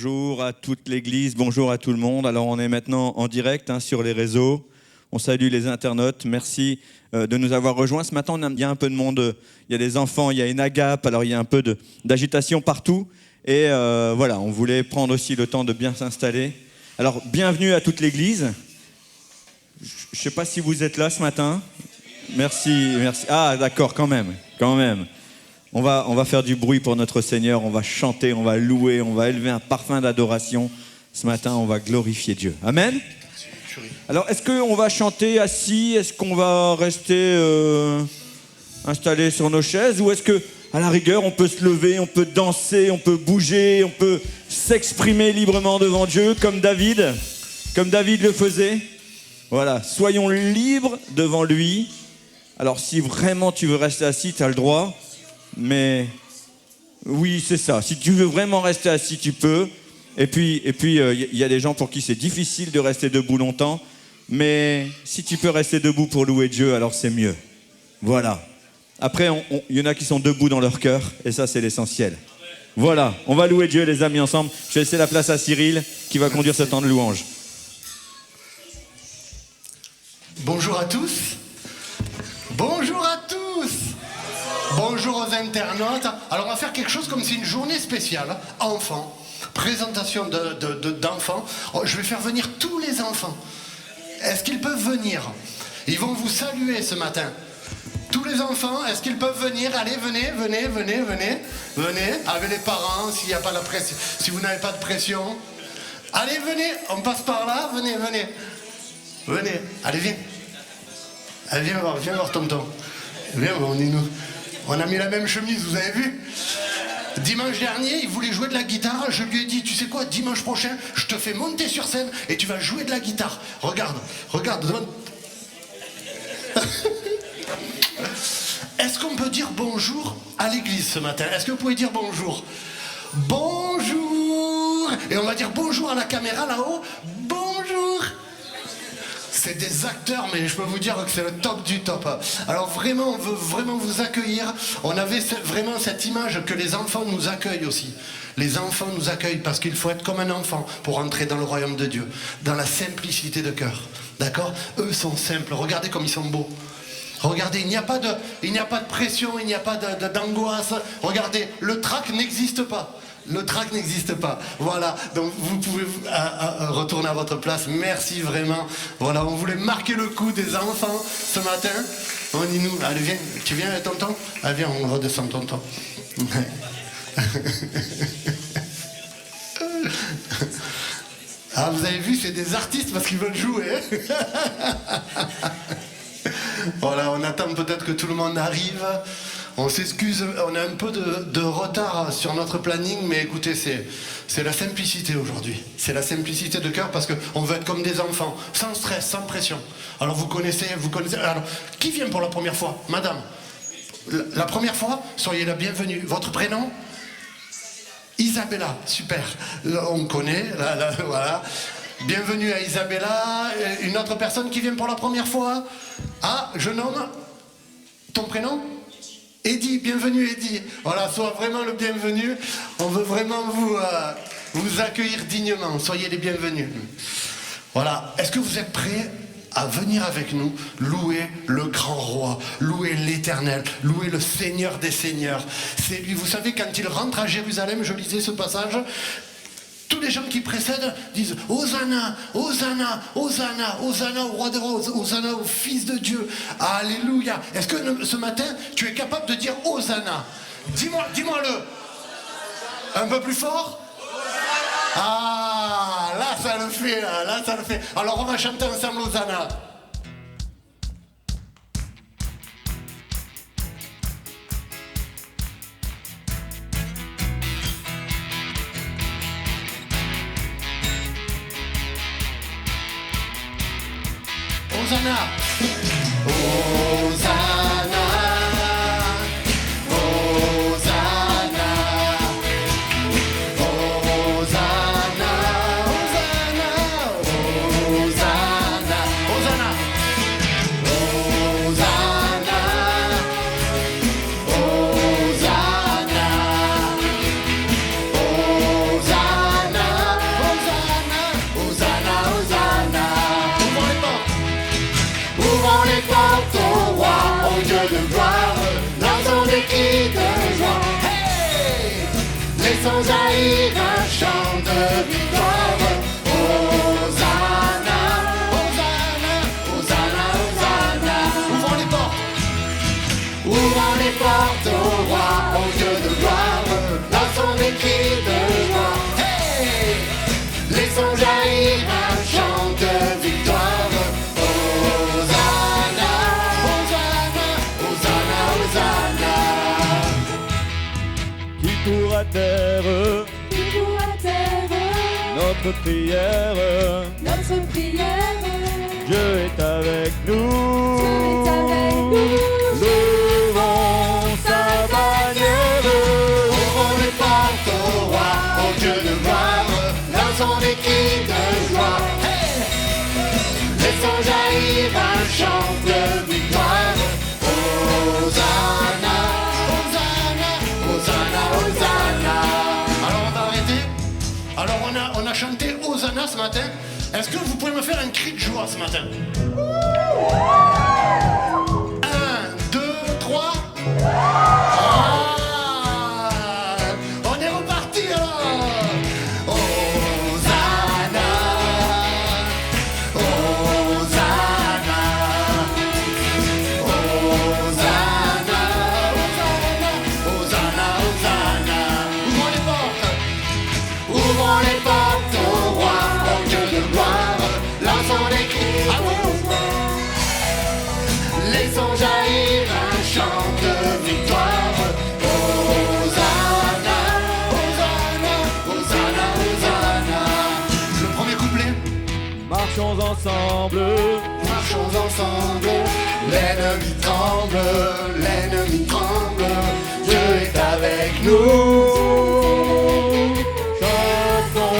Bonjour à toute l'église, bonjour à tout le monde. Alors on est maintenant en direct sur les réseaux. On salue les internautes. Merci de nous avoir rejoints. Ce matin, il y a un peu de monde. Il y a des enfants, il y a une agape. Alors il y a un peu d'agitation partout. Et voilà, on voulait prendre aussi le temps de bien s'installer. Alors bienvenue à toute l'église. Je ne sais pas si vous êtes là ce matin. Merci. Ah d'accord, quand même. On va faire du bruit pour notre Seigneur, on va chanter, on va louer, on va élever un parfum d'adoration. Ce matin, on va glorifier Dieu. Amen. Alors, est-ce qu'on va chanter assis? Est-ce qu'on va rester installé sur nos chaises? Ou est-ce qu'à la rigueur, on peut se lever, on peut danser, on peut bouger, on peut s'exprimer librement devant Dieu, comme David le faisait? Voilà, soyons libres devant lui. Alors, si vraiment tu veux rester assis, tu as le droit. Mais oui, c'est ça. Si tu veux vraiment rester assis, tu peux. Et puis, il y a des gens pour qui c'est difficile de rester debout longtemps. Mais si tu peux rester debout pour louer Dieu, alors c'est mieux. Voilà. Après, il y en a qui sont debout dans leur cœur. Et ça, c'est l'essentiel. Voilà. On va louer Dieu, les amis, ensemble. Je vais laisser la place à Cyril, qui va conduire ce temps de louange. Bonjour à tous. Bonjour à tous. Bonjour aux internautes. Alors on va faire quelque chose comme si une journée spéciale, enfants, présentation d'enfants. Je vais faire venir tous les enfants. Est-ce qu'ils peuvent venir? Ils vont vous saluer ce matin. Tous les enfants, est-ce qu'ils peuvent venir? Allez, venez. Avec les parents, s'il n'y a pas la pression, si vous n'avez pas de pression. Allez, venez, on passe par là, venez. Allez, viens. Allez, viens voir tonton. Viens, on a mis la même chemise, vous avez vu? Dimanche dernier, il voulait jouer de la guitare. Je lui ai dit, tu sais quoi, dimanche prochain, je te fais monter sur scène et tu vas jouer de la guitare. Regarde. Est-ce qu'on peut dire bonjour à l'église ce matin? Est-ce que vous pouvez dire bonjour? Bonjour. Et on va dire bonjour à la caméra là-haut. Bonjour. C'est des acteurs, mais je peux vous dire que c'est le top du top. Alors vraiment, on veut vraiment vous accueillir. On avait vraiment cette image que les enfants nous accueillent aussi. Les enfants nous accueillent parce qu'il faut être comme un enfant pour entrer dans le royaume de Dieu, dans la simplicité de cœur. D'accord? Eux sont simples. Regardez comme ils sont beaux. Regardez, il n'y a pas de pression, il n'y a pas d'angoisse. Regardez, le trac n'existe pas. Le trac n'existe pas. Voilà, donc vous pouvez retourner à votre place. Merci vraiment. Voilà, on voulait marquer le coup des enfants ce matin. On dit nous, allez viens, tu viens tonton? Allez viens, on redescend tonton. Ah, vous avez vu, c'est des artistes parce qu'ils veulent jouer. Voilà, on attend peut-être que tout le monde arrive. On s'excuse, on a un peu de retard sur notre planning, mais écoutez, c'est la simplicité aujourd'hui. C'est la simplicité de cœur parce qu'on veut être comme des enfants, sans stress, sans pression. Alors vous connaissez. Alors, qui vient pour la première fois? Madame, la première fois, soyez la bienvenue. Votre prénom? Isabella, super. On connaît, voilà. Bienvenue à Isabella. Une autre personne qui vient pour la première fois? Ah, jeune homme, ton prénom? Eddie, bienvenue Eddie. Voilà, sois vraiment le bienvenu. On veut vraiment vous accueillir dignement. Soyez les bienvenus. Voilà, est-ce que vous êtes prêts à venir avec nous louer le grand roi, louer l'éternel, louer le Seigneur des Seigneurs? C'est lui, vous savez, quand il rentre à Jérusalem, je lisais ce passage, tous les gens qui précèdent disent Hosanna, Hosanna, Hosanna, Hosanna au roi des rois, Hosanna au fils de Dieu. Alléluia. Est-ce que ce matin, tu es capable de dire Hosanna? Dis-moi-le. Un peu plus fort? Ah, là ça le fait, là ça le fait. Alors on va chanter ensemble Hosanna. Hosanna. Hosanna. Hosanna. Hosanna. Hosanna. Hosanna. Hosanna. Hosanna. Hosanna. Hosanna. jaillir un chant de victoire. Hosanna, Hosanna, Hosanna, Hosanna. Ouvrons les portes. Ouvrons les portes au roi, au Dieu de gloire. Lançons des cris de joie. Hey! Laissons jaillir un chant de victoire. Hosanna, Hosanna, Hosanna, Hosanna. Qui pourra taire notre prière? Notre prière, Dieu est avec nous. Dieu est avec nous. Levons sa bannière. Ouvrons les portes au roi, au Dieu de gloire. Lançons des cris de joie. Hey! Laissons jaillir un chant de victoire. Hosanna, Hosanna, Hosanna, Hosanna. Alors on va arrêter. Alors on a chanté Hosanna ce matin. Est-ce que vous pouvez me faire un cri de joie ce matin? 1, 2, 3. On est reparti alors. Hosanna, Hosanna, Hosanna, Hosanna, Hosanna, Hosanna. Ouvrons les portes. Ouvrons les portes au roi, au Dieu de gloire. Lançons des cris. Ah oui. Laissons jaillir un chant de victoire. Hosanna, Hosanna, Hosanna, Hosanna. Le premier couplet. Marchons ensemble. Marchons ensemble. L'ennemi tremble, l'ennemi tremble. Dieu est avec nous. Chassons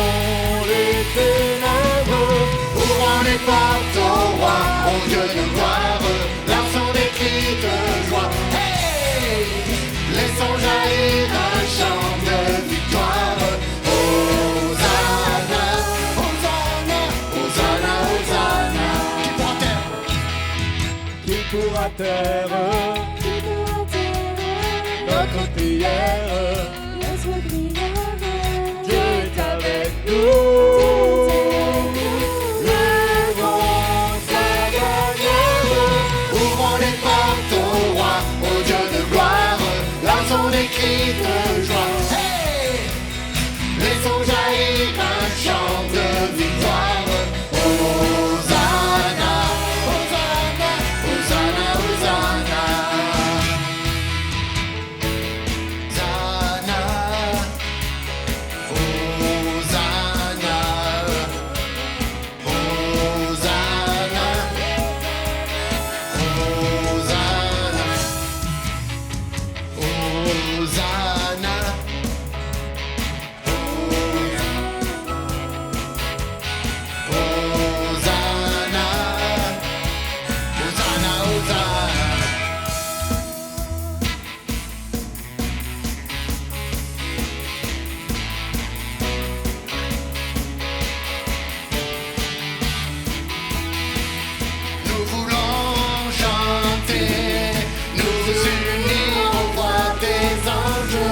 les ténèbres. Ouvrons les portes au roi, au Dieu de gloire. Lançons des cris de joie. Hey! Laissons jaillir un chant de victoire. Hosanna, Hosanna, Hosanna, Hosanna. Qui pourra taire Qui pourra taire notre prière? Notre prière, Dieu est avec nous. Levons sa bannière. Ouvrons les portes au roi, au Dieu de gloire. Lançons des cris de joie. Hey! Laissons jaillir un chant de victoire. Hosanna, Hosanna, Hosanna, Hosanna. Hosanna, Hosanna, Hosanna. Hosanna, Hosanna, Hosanna, Hosanna. Nous voulons chanter, nous unir au roi des anges.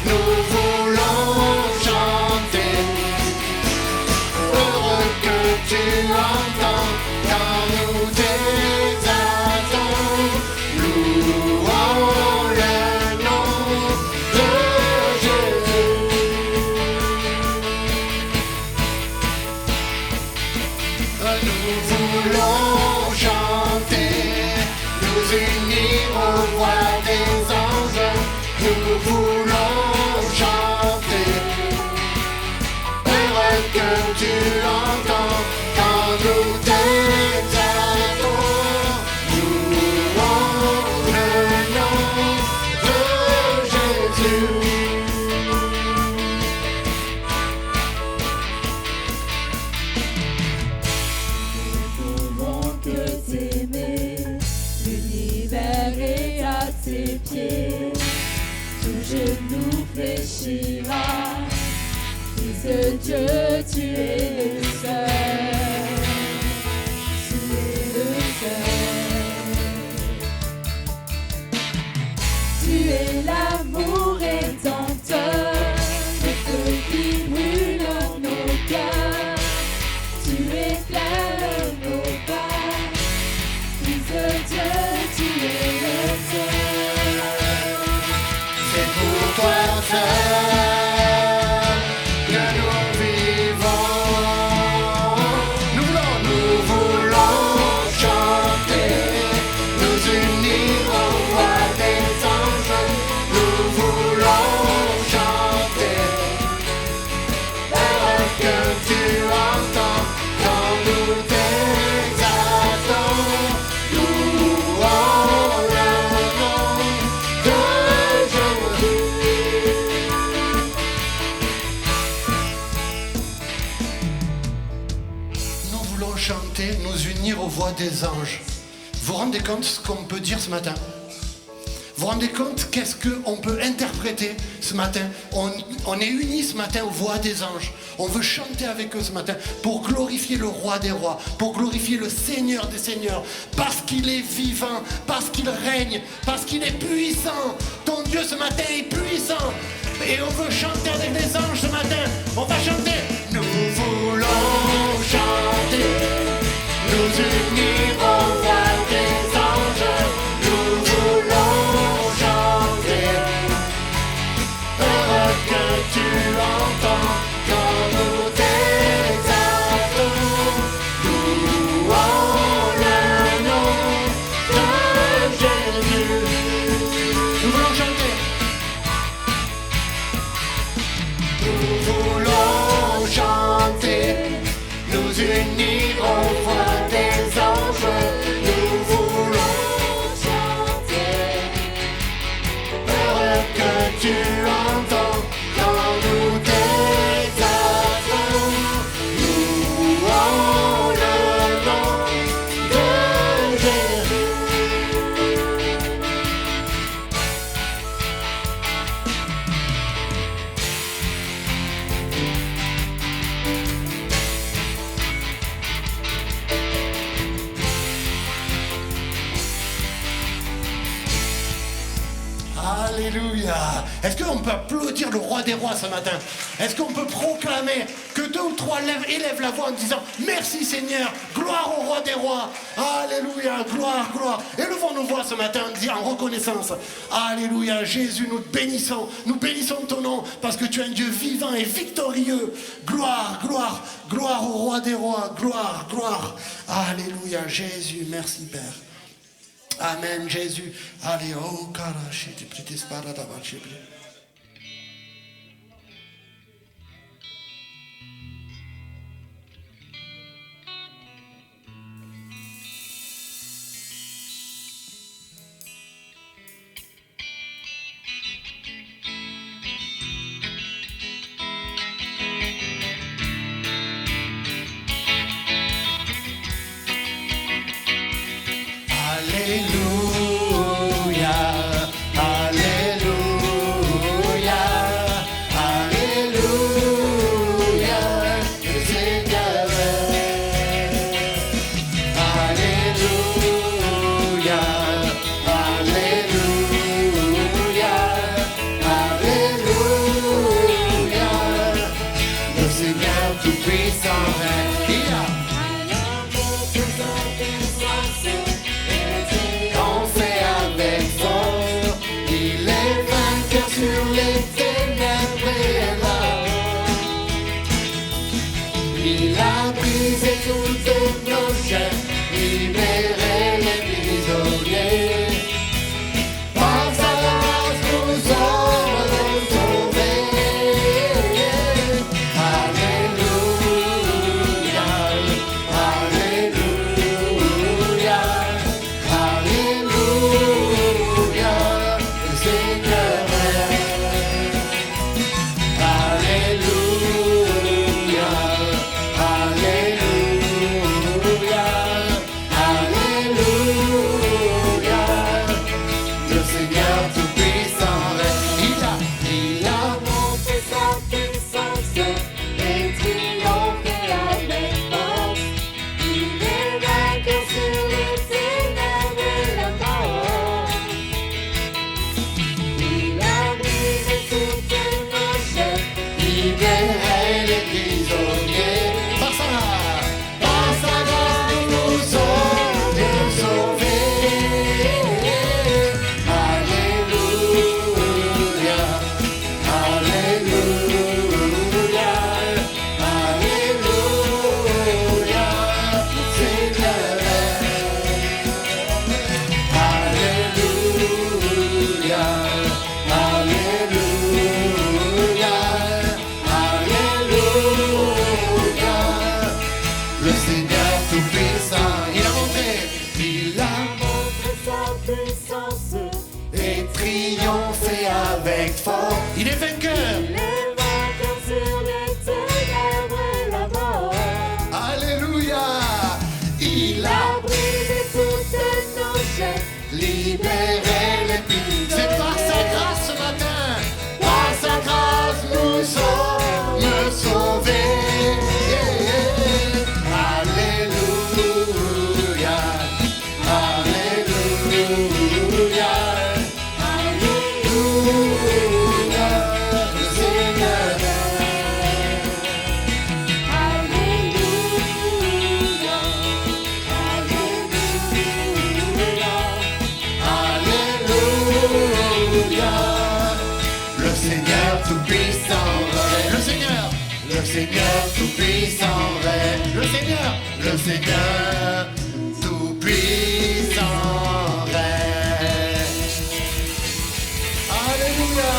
Nous voulons chanter, heureux que tu entends quand nous t'exaltons. Louons le nom de Jésus. Nous voulons chanter, nous unir au roi des anges. Nous voulons chanter, heureux que tu entends quand nous t'exaltons. Louons le nom de Jésus. nous pouvons que t'aimer. L'univers est à tes pieds. Tout genou fléchira. Fils de Dieu, tu es le seul. Tu es le seul. Tu es l'amour rédempteur. Le feu nous unir aux voix des anges. Vous vous rendez compte ce qu'on peut dire ce matin? Vous vous rendez compte qu'est-ce qu'on peut interpréter ce matin? On est unis ce matin aux voix des anges. On veut chanter avec eux ce matin pour glorifier le roi des rois, pour glorifier le Seigneur des seigneurs, parce qu'il est vivant, parce qu'il règne, parce qu'il est puissant. Ton Dieu ce matin est puissant. Et on veut chanter avec les anges ce matin. On va chanter. Nous voulons chanter, nous unir aux voix des anges. Nous voulons chanter, heureux que tu entends quand nous t'exaltons. Louons le nom de Jésus. Nous voulons chanter. Nous voulons chanter, nous unir aux voix des anges. Nous voulons chanter, heureux que tu entends quand nous t'exaltons. Louons le nom de Jésus. Alléluia. Est-ce qu'on peut applaudir le roi des rois ce matin? Est-ce qu'on peut proclamer que 2 ou 3 élèvent la voix en disant merci Seigneur, gloire au roi des rois. Alléluia, gloire, gloire. Élevons nos voix ce matin en reconnaissance. Alléluia, Jésus, nous bénissons ton nom parce que tu es un Dieu vivant et victorieux. Gloire, gloire, gloire au roi des rois, gloire, gloire. Alléluia, Jésus, merci Père. Amen, Jésus. Allez, oh, carachi, tu petite espada d'avancer. Alléluia, Alléluia, Alléluia, le Seigneur est. Alléluia, Alléluia, Alléluia, le Seigneur tout-puissant est. Sur les ténèbres et là-haut, il a brisé toutes nos chaînes, libéré les prisonniers. Par sa grâce nous sommes sauvés. Alléluia, Alléluia, Alléluia, le Seigneur. Avec force, il est vainqueur. Il est vainqueur sur les ténèbres et la mort. Alléluia. Il Il a brisé toutes nos chaînes, libéré les plis. C'est par sa grâce ce matin, par sa grâce nous sommes sauvés. Alléluia, Alléluia, Alléluia, le Seigneur. Alléluia, Alléluia, Alléluia, le Seigneur tout-puissant règne. Le Seigneur tout-puissant règne. Le Seigneur tout-puissant règne. Alléluia.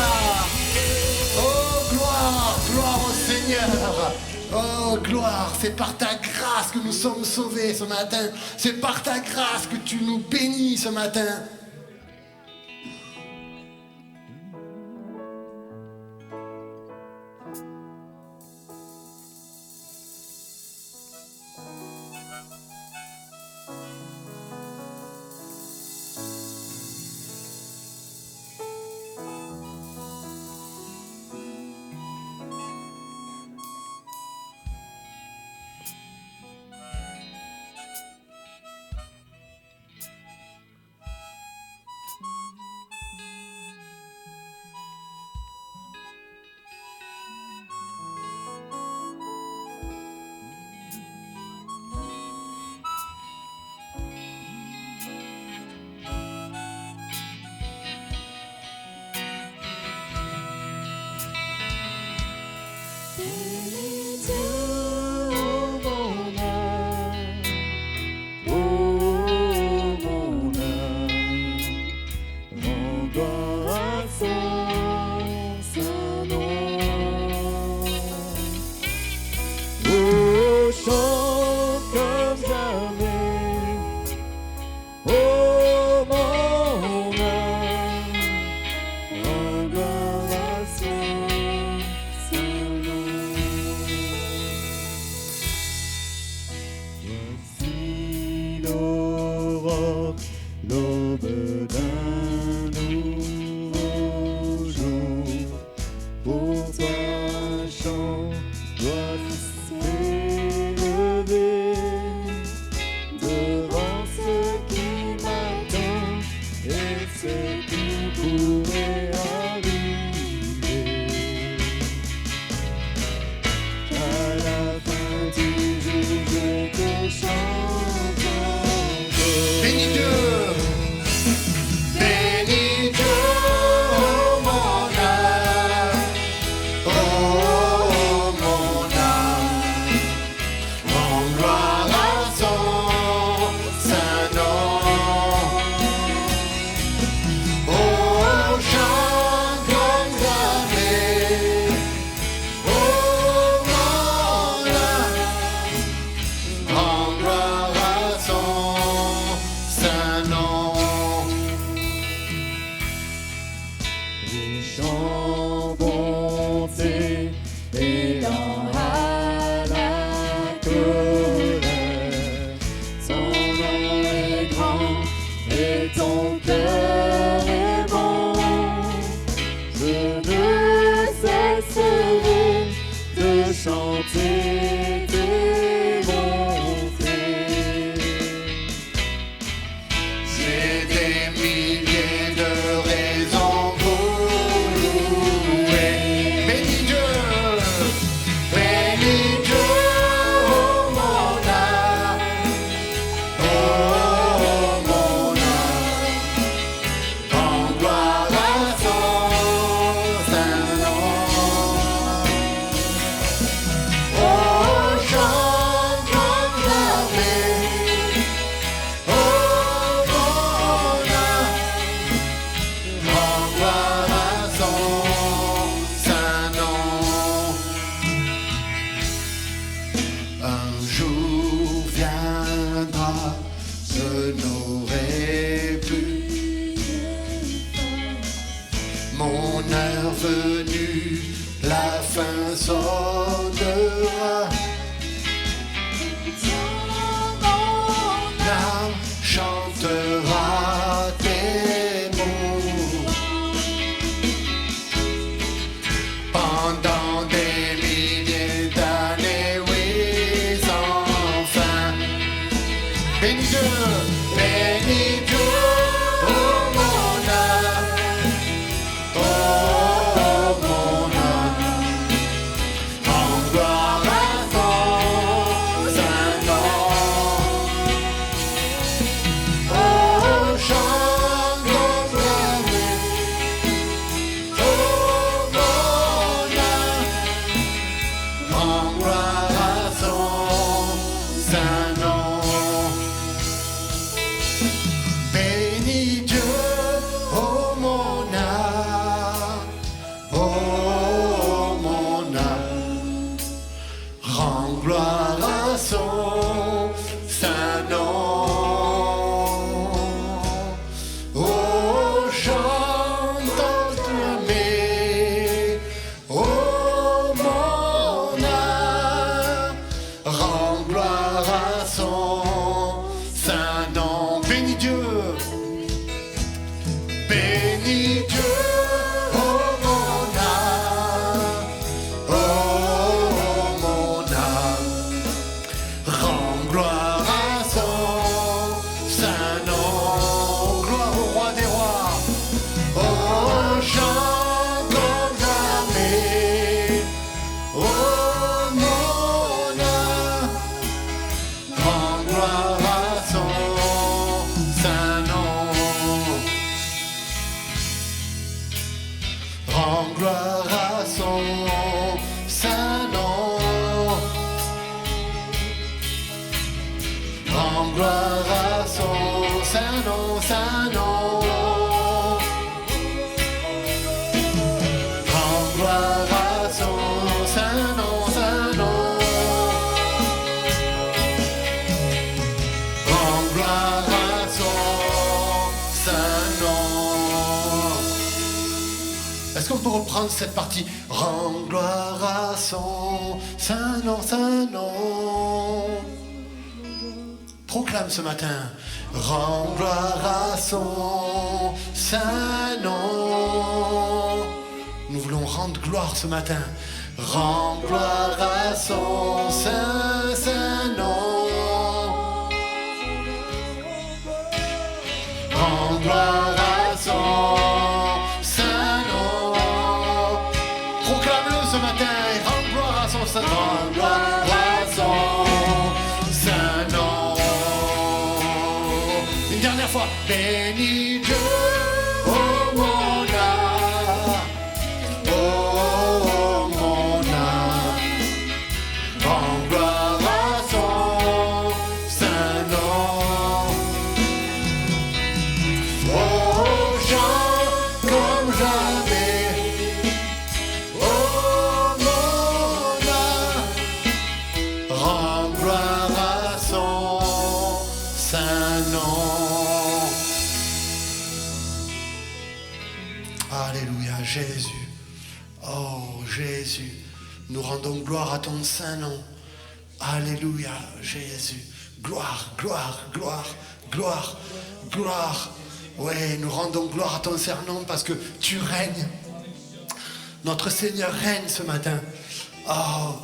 Oh, gloire, gloire au Seigneur. Oh, gloire, c'est par ta grâce que nous sommes sauvés ce matin. C'est par ta grâce que tu nous bénis ce matin. bénis Dieu, oh mon âme, oh mon âme, rends gloire à ton saint nom. Oh, chante comme jamais, oh mon âme, rends gloire à son saint nom. Bénis Dieu, oh mon âme, oh mon âme, rends gloire à son saint nom. Oh, chante acclamé, oh mon âme, rends gloire à son saint nom. Bénis Dieu, bénis Dieu, oh mon âme, oh mon âme, rends gloire à son saint nom. Gloire au roi des rois, oh chante comme jamais, oh mon âme, rends gloire à son saint nom. Rends gloire à son saint nom. Rends gloire à son saint nom, saint nom. Rends gloire à son saint nom, saint nom. Rends gloire à son saint nom. Est-ce qu'on peut reprendre cette partie? Rends gloire à son saint nom, saint nom. Proclame ce matin. Rends gloire à son saint nom. Nous voulons rendre gloire ce matin. Rends gloire à son saint nom. Rends gloire à son saint nom. Proclame-le ce matin et rends gloire à son saint nom. Rends gloire à son saint nom. Une dernière fois. Bénis Dieu, oh mon âme, oh mon âme, rends gloire à son saint nom. Oh, chante comme jamais, oh mon âme, rends gloire à son saint nom. Alléluia, Jésus. Oh Jésus, nous rendons gloire à ton saint nom. Alléluia, Jésus. Gloire, gloire, gloire, gloire, gloire. Ouais, nous rendons gloire à ton saint nom parce que tu règnes. Notre Seigneur règne ce matin. Oh.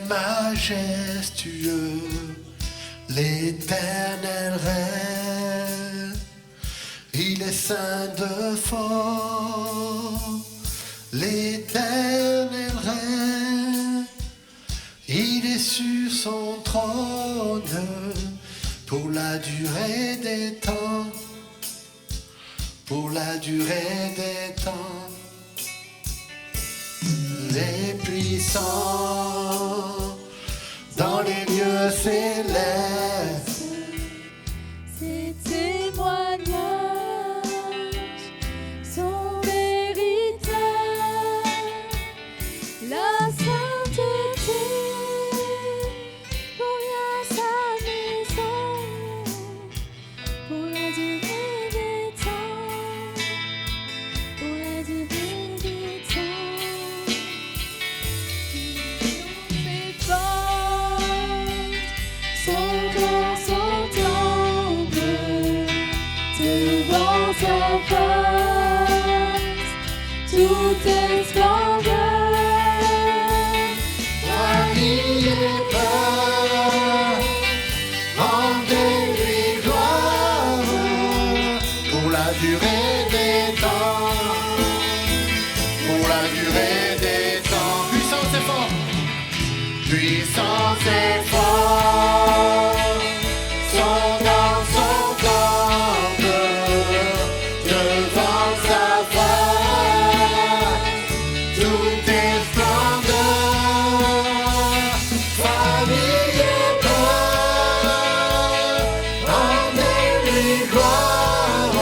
Majestueux, l'Éternel règne, il est saint de fort, l'Éternel règne, il est sur son trône pour la durée des temps, pour la durée des temps. Les puissants dans les lieux célestes, la durée des temps, pour la durée des temps. Puissance et fort, puissance et fort, sont dans son temple, devant sa face, tout est splendeur, famille et peur, honneur et gloire,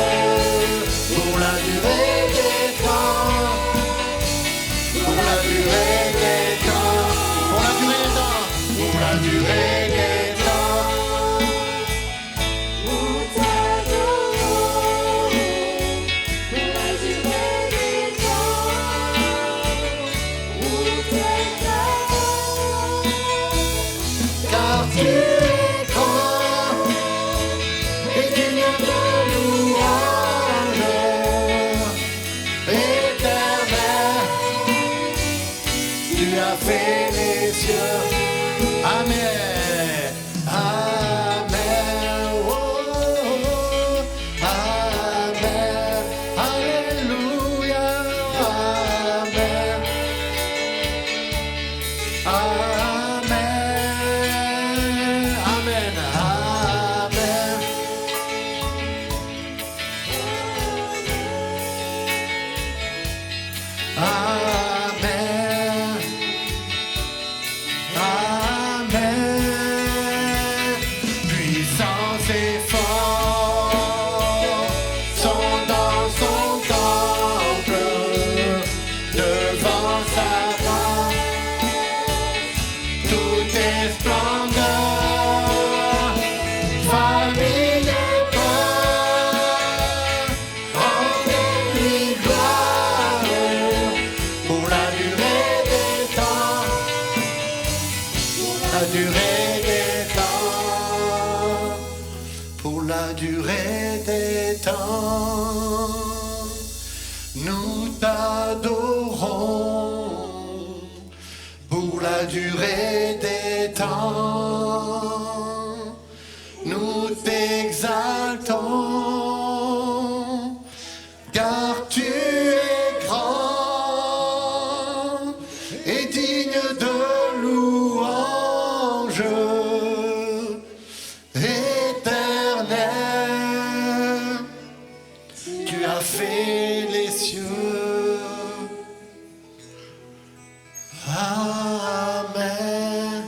pour la durée des temps, pour la durée des temps, pour la durée des temps, pour la durée des temps. Nous t'adorons pour la durée des temps. Nous t'exaltons, Car tu es grand et digne de louange, éternel, tu as fait les cieux. Amen, amen, oh, oh, amen, alléluia, amen. Amen, amen, amen. Amen, amen. Puissance et fort sont dans son temple, devant sa face. Tout est splendeur, famille et peur, honneur et gloire, pour la durée des temps, la durée des temps, pour la durée des temps, nous t'adorons pour la durée des temps, nous t'exaltons, car tu es grand et digne de louange, éternel, tu as fait les cieux. Amen.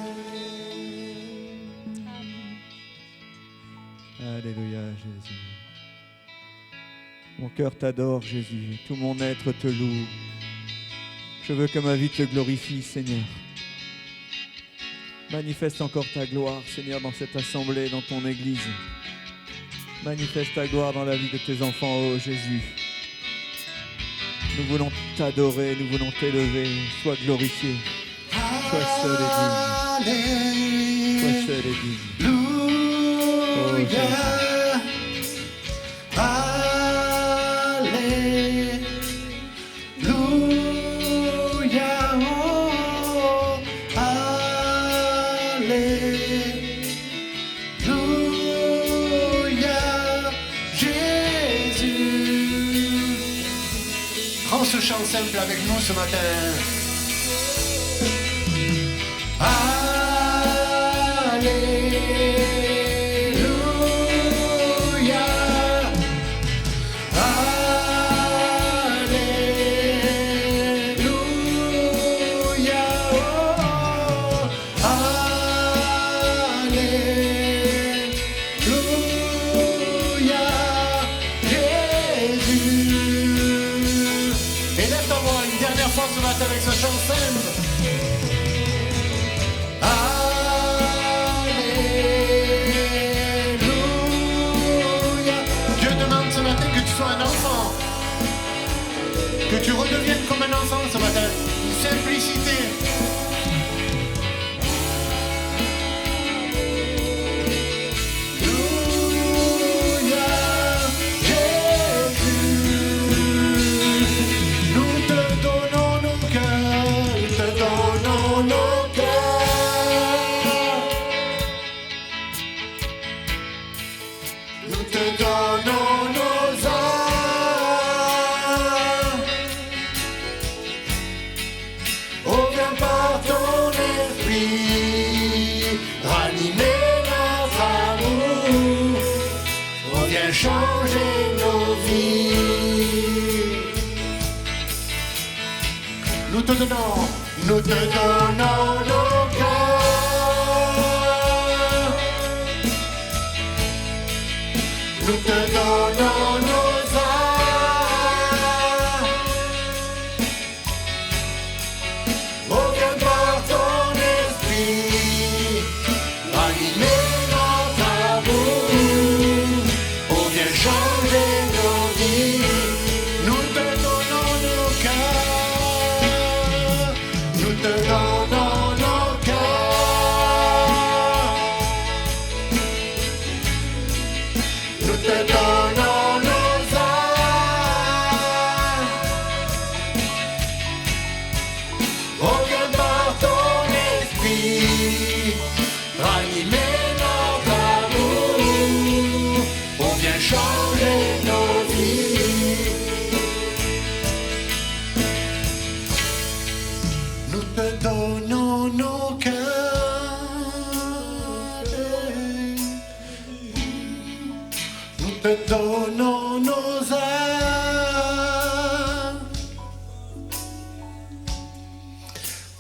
Alléluia, Jésus. Mon cœur t'adore, Jésus. Tout mon être te loue. Je veux que ma vie te glorifie, Seigneur. Manifeste encore ta gloire, Seigneur, dans cette assemblée, dans ton Église. Manifeste ta gloire dans la vie de tes enfants, ô Jésus. Nous voulons t'adorer, nous voulons t'élever. Sois glorifié. Sois seul et digne. Sois seul et digne. Alléluia. Alléluia. Oh, alléluia. Jésus. Prends ce chant simple avec nous ce matin. Alléluia, alléluia, oh, alléluia, Jésus. Et lève ta voix une dernière fois ce matin avec ce chant simple. Alléluia. Dieu demande ce matin que tu sois un enfant, que tu redeviennes comme un enfant ce matin. Une simplicité. Alléluia, Jésus. Nous te donnons nos cœurs, nous te donnons nos cœurs. Nous te donnons nos âmes. viens changer nos vies. Nous te donnons nos cœurs. Nous te donnons nos âmes. Oh, viens par ton esprit, ranimer notre amour. Oh, viens changer nos vies. Nous te donnons nos cœurs. Nous te donnons nos cœurs. Nous te donnons nos âmes. Oh, viens par ton esprit, ranimer notre amour. Oh, viens changer nos vies. Nous te donnons nos cœurs. Nous te donnons nos âmes.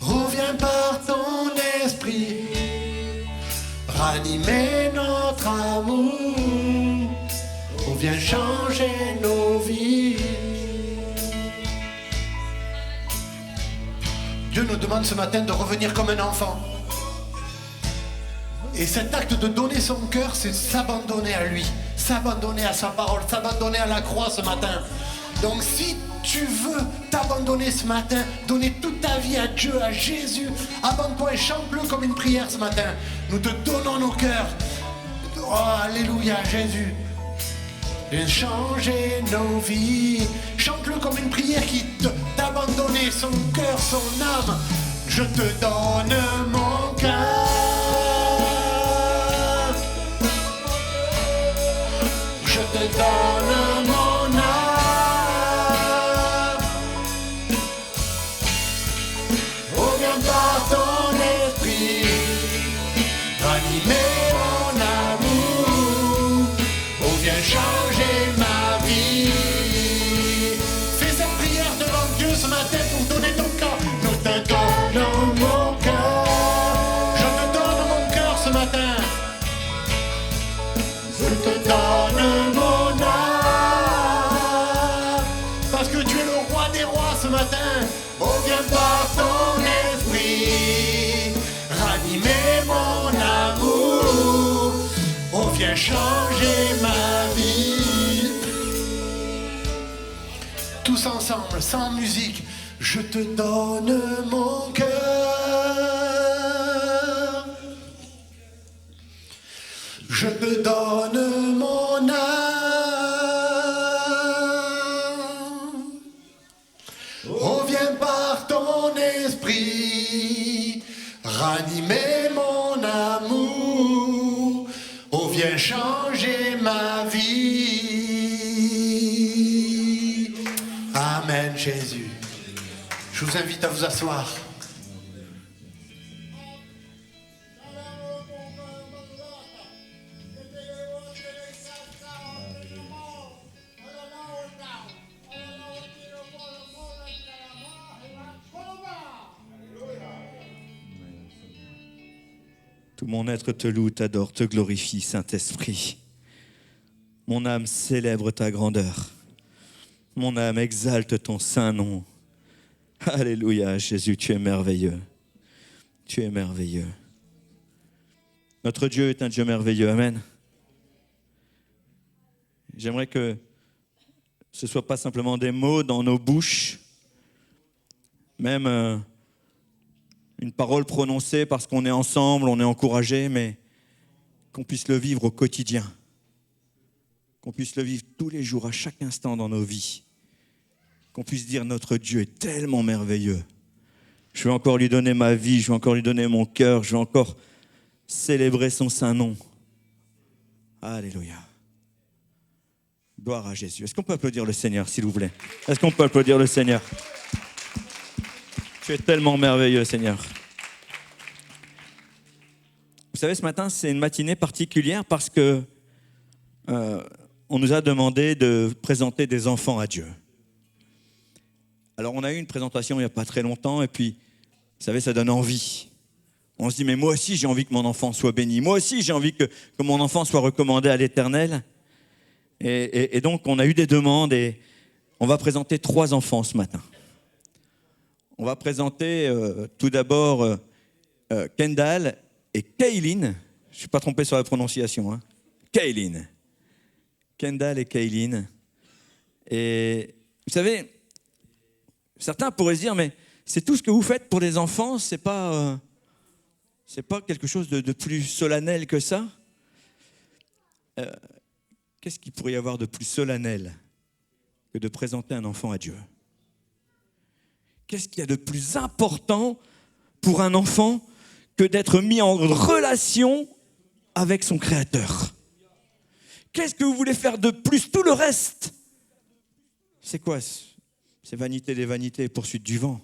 Reviens par ton esprit, ranimer notre amour. Reviens changer nos vies. Dieu nous demande ce matin de revenir comme un enfant. Et cet acte de donner son cœur, c'est s'abandonner à lui, s'abandonner à sa parole, s'abandonner à la croix ce matin. Donc si tu veux t'abandonner ce matin, donner toute ta vie à Dieu, à Jésus, abandonne-toi et chante-le comme une prière ce matin. Nous te donnons nos cœurs. Oh, alléluia, Jésus. Viens changer nos vies. Chante-le comme une prière qui t'abandonner son cœur, son âme. Je te donne mon cœur. Je te donne mon âme. Oh, viens par ton esprit, ranimer mon amour. Oh, viens changer ma vie. Fais cette prière devant Dieu ce matin pour donner ton cœur. Nous te donnons mon cœur. Je te donne mon cœur ce matin. Je te donne mon âme. Parce que tu es le roi des rois ce matin. Oh, viens par ton esprit, ranimer mon amour. Oh, viens changer ma vie. Tous ensemble, sans musique, je te donne mon cœur. Je te donne mon âme. Oh, viens par ton esprit, ranimer mon amour. Oh, viens changer ma vie. Amen, Jésus. Je vous invite à vous asseoir. Tout mon être te loue, t'adore, te glorifie, Saint-Esprit. Mon âme célèbre ta grandeur. Mon âme exalte ton saint nom. Alléluia, Jésus, tu es merveilleux. Tu es merveilleux. Notre Dieu est un Dieu merveilleux. Amen. J'aimerais que ce ne soit pas simplement des mots dans nos bouches, même une parole prononcée parce qu'on est ensemble, on est encouragé, mais qu'on puisse le vivre au quotidien, qu'on puisse le vivre tous les jours, à chaque instant dans nos vies, qu'on puisse dire notre Dieu est tellement merveilleux. Je vais encore lui donner ma vie, je vais encore lui donner mon cœur, je vais encore célébrer son saint nom. Alléluia. Gloire à Jésus. Est-ce qu'on peut applaudir le Seigneur, s'il vous plaît? Est-ce qu'on peut applaudir le Seigneur? Tu es tellement merveilleux, Seigneur. Vous savez, ce matin, c'est une matinée particulière parce que on nous a demandé de présenter des enfants à Dieu. Alors, on a eu une présentation il n'y a pas très longtemps, et puis, vous savez, ça donne envie. On se dit, mais moi aussi, j'ai envie que mon enfant soit béni. Moi aussi, j'ai envie que mon enfant soit recommandé à l'Éternel. Et donc, on a eu des demandes, et on va présenter 3 enfants ce matin. On va présenter tout d'abord Kendall et Kaylin. Je ne suis pas trompé sur la prononciation. Hein. Kaylin. Kendall et Kaylin. Et vous savez, certains pourraient se dire, mais c'est tout ce que vous faites pour les enfants, c'est pas quelque chose de plus solennel que ça. Qu'est-ce qu'il pourrait y avoir de plus solennel que de présenter un enfant à Dieu? Qu'est-ce qu'il y a de plus important pour un enfant que d'être mis en relation avec son Créateur? Qu'est-ce que vous voulez faire de plus? Tout le reste, c'est quoi? C'est vanité des vanités, poursuite du vent.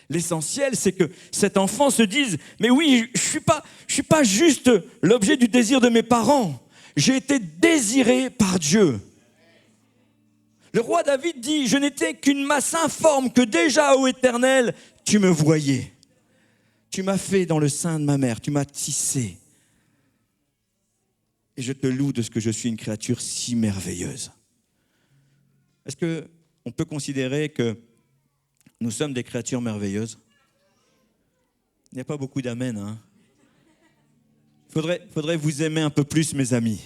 L'essentiel, c'est que cet enfant se dise, mais oui, je suis pas juste l'objet du désir de mes parents. J'ai été désiré par Dieu. Le roi David dit, je n'étais qu'une masse informe que déjà, ô Éternel, tu me voyais. Tu m'as fait dans le sein de ma mère, tu m'as tissé. Et je te loue de ce que je suis une créature si merveilleuse. Est-ce qu'on peut considérer que nous sommes des créatures merveilleuses? Il n'y a pas beaucoup d'amen. Hein. Faudrait vous aimer un peu plus, mes amis.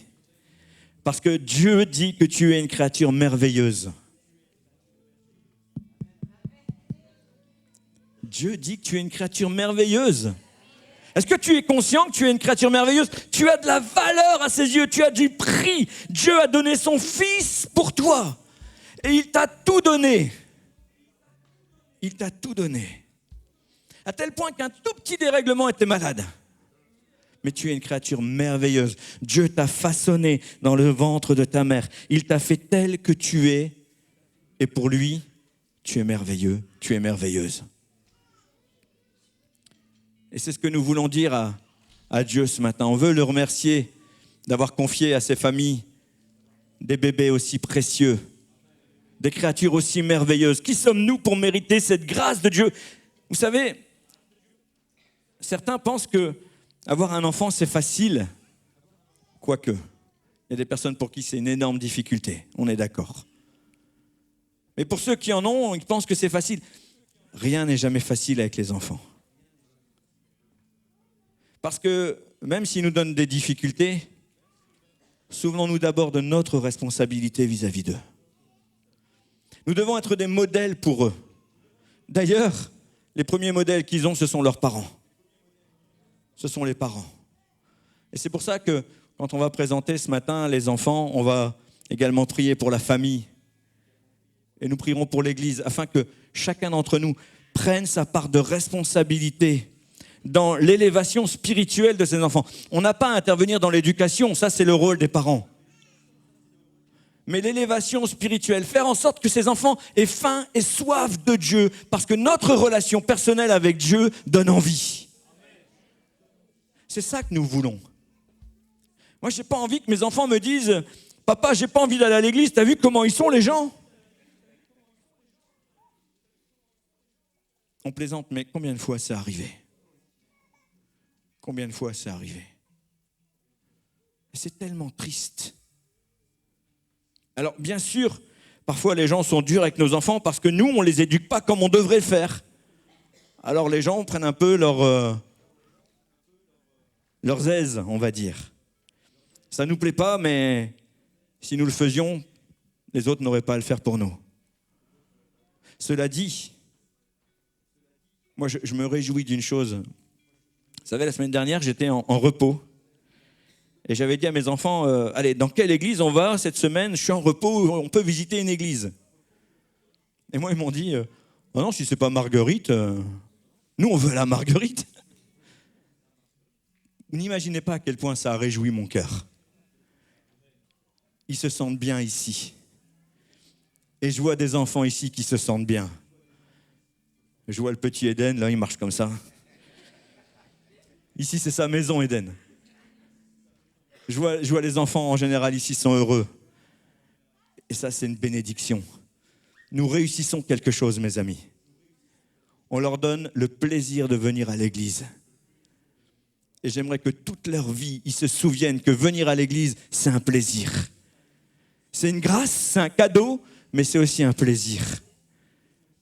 Parce que Dieu dit que tu es une créature merveilleuse. Dieu dit que tu es une créature merveilleuse. Est-ce que tu es conscient que tu es une créature merveilleuse? Tu as de la valeur à ses yeux, tu as du prix. Dieu a donné son Fils pour toi. Et il t'a tout donné. Il t'a tout donné. À tel point qu'un tout petit dérèglement était malade. Mais tu es une créature merveilleuse. Dieu t'a façonné dans le ventre de ta mère. Il t'a fait tel que tu es. Et pour lui, tu es merveilleux, tu es merveilleuse. Et c'est ce que nous voulons dire à Dieu ce matin. On veut le remercier d'avoir confié à ses familles des bébés aussi précieux, des créatures aussi merveilleuses. Qui sommes-nous pour mériter cette grâce de Dieu? Vous savez, certains pensent que avoir un enfant, c'est facile. Quoique, il y a des personnes pour qui c'est une énorme difficulté. On est d'accord. Mais pour ceux qui en ont, ils pensent que c'est facile. Rien n'est jamais facile avec les enfants. Parce que même s'ils nous donnent des difficultés, souvenons-nous d'abord de notre responsabilité vis-à-vis d'eux. Nous devons être des modèles pour eux. D'ailleurs, les premiers modèles qu'ils ont, ce sont leurs parents. Ce sont les parents. Et c'est pour ça que quand on va présenter ce matin les enfants, on va également prier pour la famille. Et nous prierons pour l'Église, afin que chacun d'entre nous prenne sa part de responsabilité dans l'élévation spirituelle de ses enfants. On n'a pas à intervenir dans l'éducation, ça c'est le rôle des parents. Mais l'élévation spirituelle, faire en sorte que ces enfants aient faim et soif de Dieu, parce que notre relation personnelle avec Dieu donne envie. C'est ça que nous voulons. Moi, je n'ai pas envie que mes enfants me disent « Papa, j'ai pas envie d'aller à l'église, t'as vu comment ils sont les gens ?» On plaisante, mais combien de fois c'est arrivé? Combien de fois c'est arrivé? Et c'est tellement triste. Alors, bien sûr, parfois les gens sont durs avec nos enfants parce que nous, on ne les éduque pas comme on devrait le faire. Alors les gens prennent un peu leurs aises, on va dire. Ça ne nous plaît pas, mais si nous le faisions, les autres n'auraient pas à le faire pour nous. Cela dit, moi je me réjouis d'une chose. Vous savez, la semaine dernière, j'étais en repos. Et j'avais dit à mes enfants, allez, dans quelle église on va cette semaine? Je suis en repos, on peut visiter une église. Et moi, ils m'ont dit, oh non, si c'est pas Marguerite, nous on veut la Marguerite. Vous n'imaginez pas à quel point ça a réjoui mon cœur. Ils se sentent bien ici. Et je vois des enfants ici qui se sentent bien. Je vois le petit Eden, là, il marche comme ça. Ici, c'est sa maison, Eden. Je vois les enfants en général ici sont heureux. Et ça, c'est une bénédiction. Nous réussissons quelque chose, mes amis. On leur donne le plaisir de venir à l'église. Et j'aimerais que toute leur vie, ils se souviennent que venir à l'église, c'est un plaisir. C'est une grâce, c'est un cadeau, mais c'est aussi un plaisir.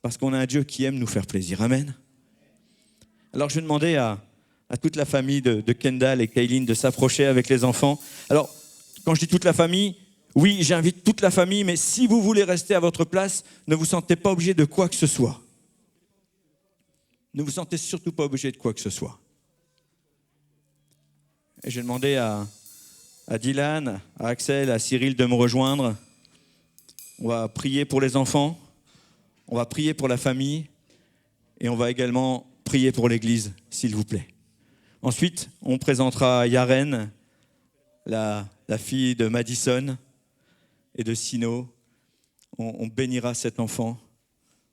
Parce qu'on a un Dieu qui aime nous faire plaisir. Amen. Alors je vais demander à toute la famille de Kendall et Kaylin de s'approcher avec les enfants. Alors, quand je dis toute la famille, oui, j'invite toute la famille, mais si vous voulez rester à votre place, ne vous sentez pas obligé de quoi que ce soit. Ne vous sentez surtout pas obligé de quoi que ce soit. Et j'ai demandé à Dylan, à Axel, à Cyril de me rejoindre. On va prier pour les enfants, on va prier pour la famille et on va également prier pour l'église, s'il vous plaît. Ensuite, on présentera Yaren, la fille de Madison et de Sino. On bénira cet enfant.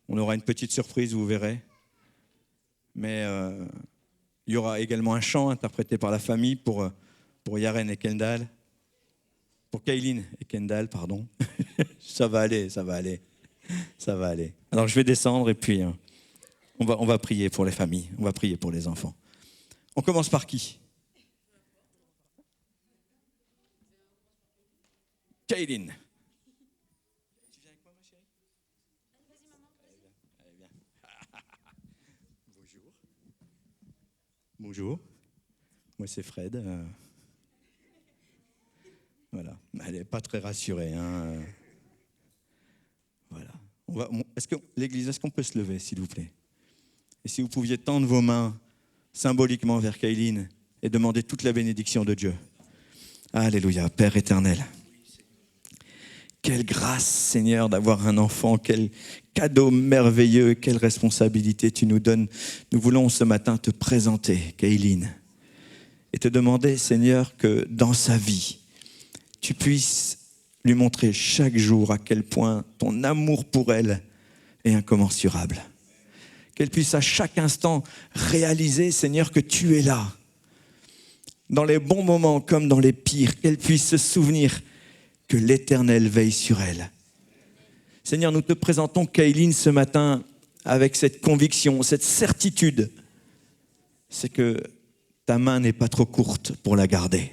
On aura une petite surprise, vous verrez. Mais il y aura également un chant interprété par la famille pour Yaren et Kendall. Pour Kaylin et Kendall, pardon. Ça va aller. Alors je vais descendre et puis on va prier pour les familles, on va prier pour les enfants. On commence par qui? Kaylin. Tu viens avec moi, ma chérie? Vas-y, maman. Allez, viens. Bonjour. Bonjour. Moi, c'est Fred. Voilà. Elle n'est pas très rassurée. Hein. Voilà. Est-ce qu'on peut se lever, s'il vous plaît? Et si vous pouviez tendre vos mains symboliquement vers Kaylin et demander toute la bénédiction de Dieu. Alléluia, Père éternel. Quelle grâce, Seigneur, d'avoir un enfant. Quel cadeau merveilleux, quelle responsabilité tu nous donnes. Nous voulons ce matin te présenter, Kaylin, et te demander, Seigneur, que dans sa vie, tu puisses lui montrer chaque jour à quel point ton amour pour elle est incommensurable. Qu'elle puisse à chaque instant réaliser, Seigneur, que tu es là. Dans les bons moments comme dans les pires, qu'elle puisse se souvenir que l'Éternel veille sur elle. Seigneur, nous te présentons Kaylin ce matin avec cette conviction, cette certitude. C'est que ta main n'est pas trop courte pour la garder.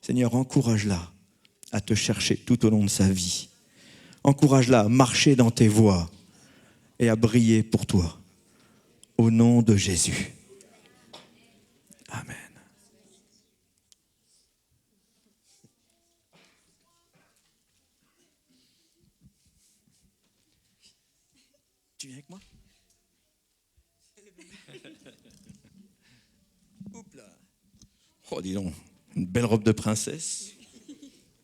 Seigneur, encourage-la à te chercher tout au long de sa vie. Encourage-la à marcher dans tes voies et à briller pour toi. Au nom de Jésus. Amen. Tu viens avec moi? Oups là. Oh, dis donc, une belle robe de princesse.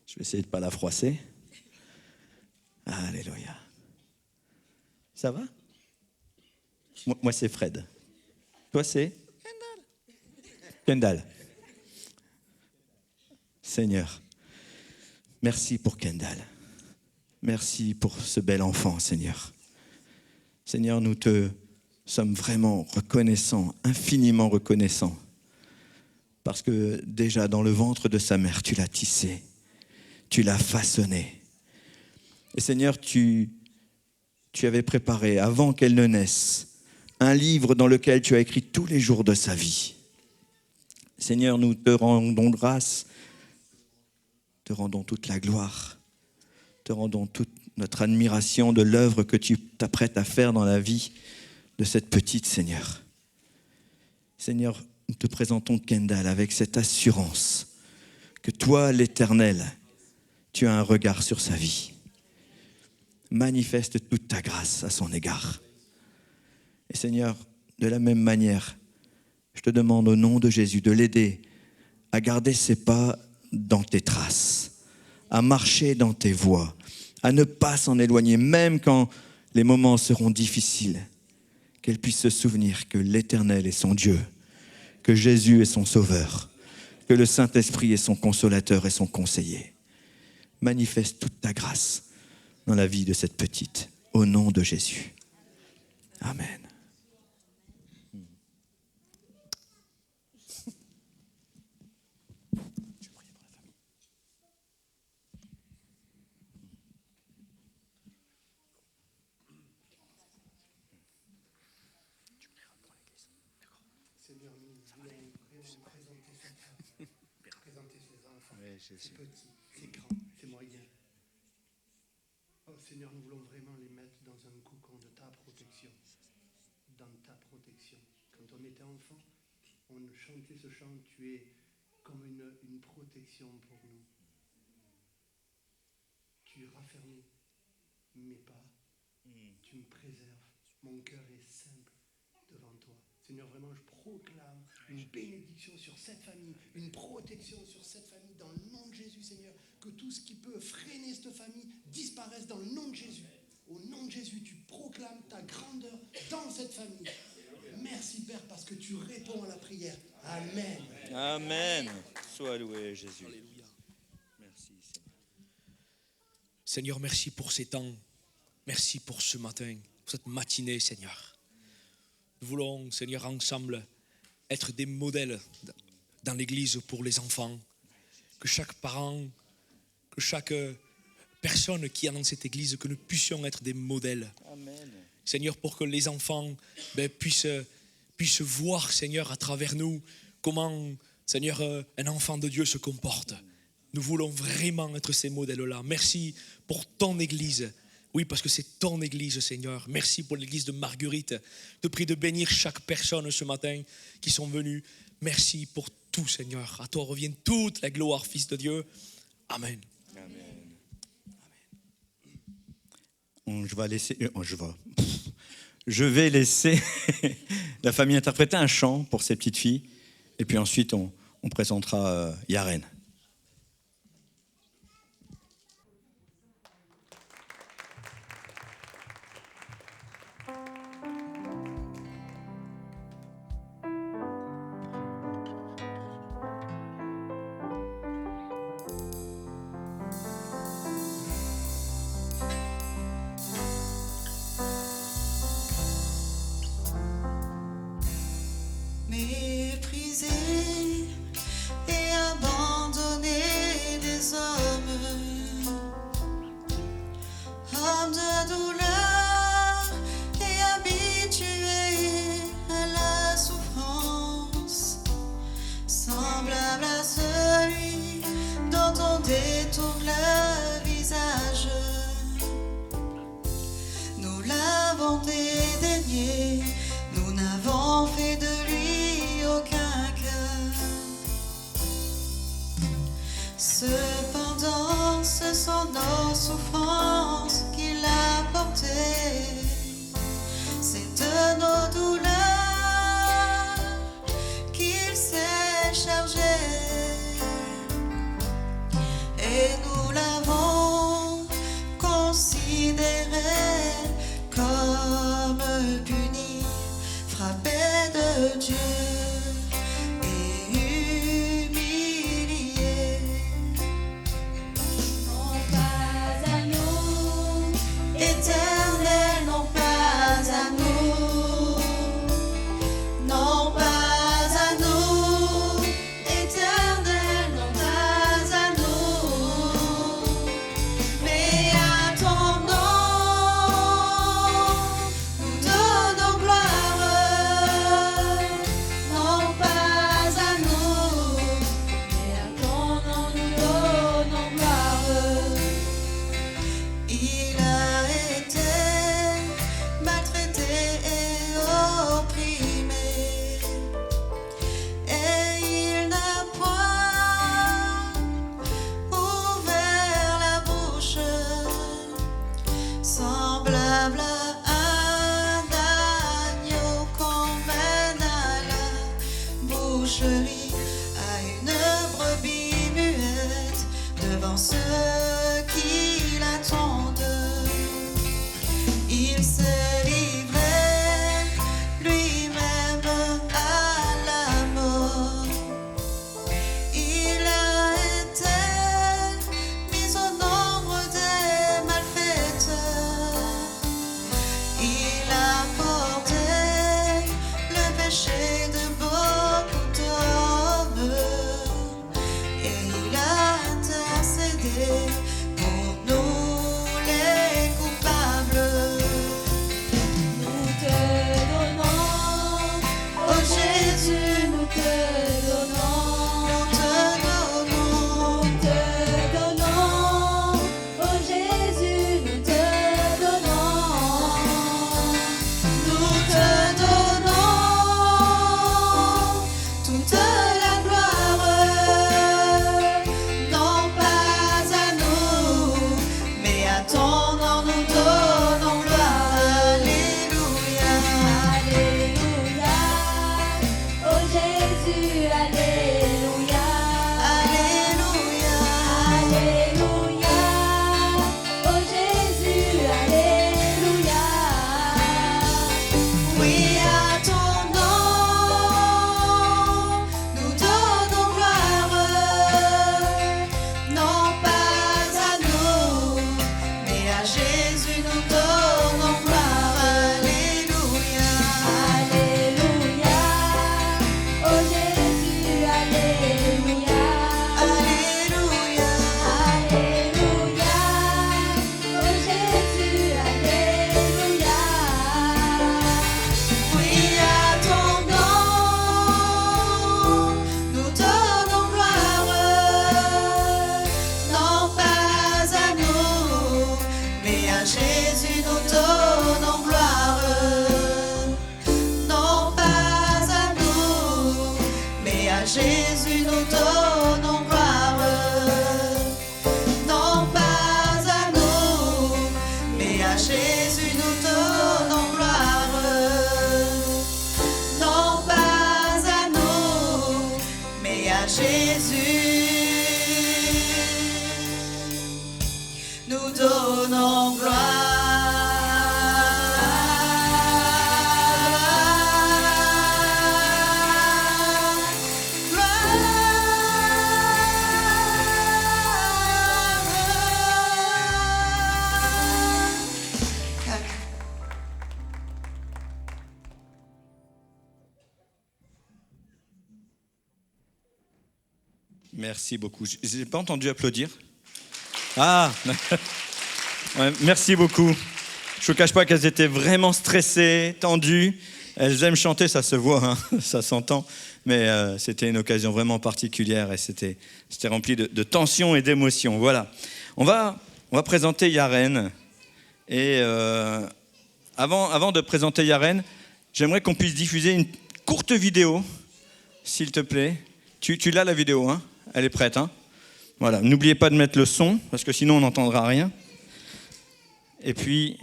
Je vais essayer de ne pas la froisser. Alléluia. Ça va? Moi, c'est Fred. Toi, c'est? Kendall. Seigneur, merci pour Kendall. Merci pour ce bel enfant, Seigneur. Seigneur, nous te sommes vraiment reconnaissants, infiniment reconnaissants. Parce que déjà dans le ventre de sa mère, tu l'as tissé, tu l'as façonné. Et Seigneur, tu avais préparé, avant qu'elle ne naisse, un livre dans lequel tu as écrit tous les jours de sa vie. Seigneur, nous te rendons grâce, te rendons toute la gloire, te rendons toute notre admiration de l'œuvre que tu t'apprêtes à faire dans la vie de cette petite, Seigneur. Seigneur, nous te présentons Kendall avec cette assurance que toi, l'Éternel, tu as un regard sur sa vie. Manifeste toute ta grâce à son égard. Et Seigneur, de la même manière, je te demande au nom de Jésus de l'aider à garder ses pas dans tes traces, à marcher dans tes voies, à ne pas s'en éloigner, même quand les moments seront difficiles, qu'elle puisse se souvenir que l'Éternel est son Dieu, que Jésus est son Sauveur, que le Saint-Esprit est son consolateur et son conseiller. Manifeste toute ta grâce dans la vie de cette petite, au nom de Jésus. Amen. Présenter ses enfants. Oui, C'est Jésus. petit, c'est grand, c'est moyen. Oh Seigneur, nous voulons vraiment les mettre dans un cocon de ta protection. Dans ta protection. Quand on était enfant, on chantait ce chant, tu es comme une protection pour nous. Tu raffermis mes pas, tu me préserves. Mon cœur est simple devant toi. Seigneur, vraiment, je proclame une bénédiction sur cette famille, une protection sur cette famille dans le nom de Jésus, Seigneur. Que tout ce qui peut freiner cette famille disparaisse dans le nom de Jésus. Au nom de Jésus, tu proclames ta grandeur dans cette famille. Merci, Père, parce que tu réponds à la prière. Amen. Amen. Sois loué, Jésus. Alléluia. Merci, Seigneur. Seigneur, merci pour ces temps. Merci pour ce matin, pour cette matinée, Seigneur. Nous voulons, Seigneur, ensemble, être des modèles dans l'Église pour les enfants. Que chaque parent, que chaque personne qui est dans cette Église, que nous puissions être des modèles. Amen. Seigneur, pour que les enfants puissent voir, Seigneur, à travers nous, comment, Seigneur, un enfant de Dieu se comporte. Nous voulons vraiment être ces modèles-là. Merci pour ton Église. Oui, parce que c'est ton Église, Seigneur. Merci pour l'Église de Marguerite. Je te prie de bénir chaque personne ce matin qui sont venues. Merci pour tout, Seigneur. À toi revienne toute la gloire, Fils de Dieu. Amen. Je vais laisser la famille interpréter un chant pour ces petites filles. Et puis ensuite, on présentera Yaren. Méprisé et abandonné des hommes, homme de douleur et habitué à la souffrance, semblable à celui dont on détourne le visage. Nous l'avons dédaigné, nous n'avons fait de lui aucun cœur. Cependant, ce sont nos souffrances qu'il a portées. C'est de nos douleurs qu'il s'est chargé. Et nous l'avons considéré comme puni, frappé de Dieu et humilié. Non pas à nous, Éternel, non pas à nous, non pas à nous, Éternel, non pas à nous, mais à ton nom, nous donnons gloire, non pas à nous, mais à ton nom nous donnons gloire. il a été maltraité et opprimé, et il n'a point ouvert la bouche, semblable à un agneau qu'on mène à la boucherie, à une brebis muette devant ceux qui l'attendent. Il s'est livré lui-même à la mort. Il a été mis au nombre des malfaiteurs. Il a porté le péché de beaucoup d'hommes, et il a intercédé trône en Merci beaucoup. Je n'ai pas entendu applaudir. Ah ouais, merci beaucoup. Je ne vous cache pas qu'elles étaient vraiment stressées, tendues. Elles aiment chanter, ça se voit, hein, ça s'entend. Mais c'était une occasion vraiment particulière et c'était rempli de tension et d'émotion. Voilà. On va présenter Yaren. Et avant de présenter Yaren, j'aimerais qu'on puisse diffuser une courte vidéo, s'il te plaît. Tu l'as la vidéo, hein? Elle est prête, hein? Voilà. N'oubliez pas de mettre le son, parce que sinon on n'entendra rien. Et puis,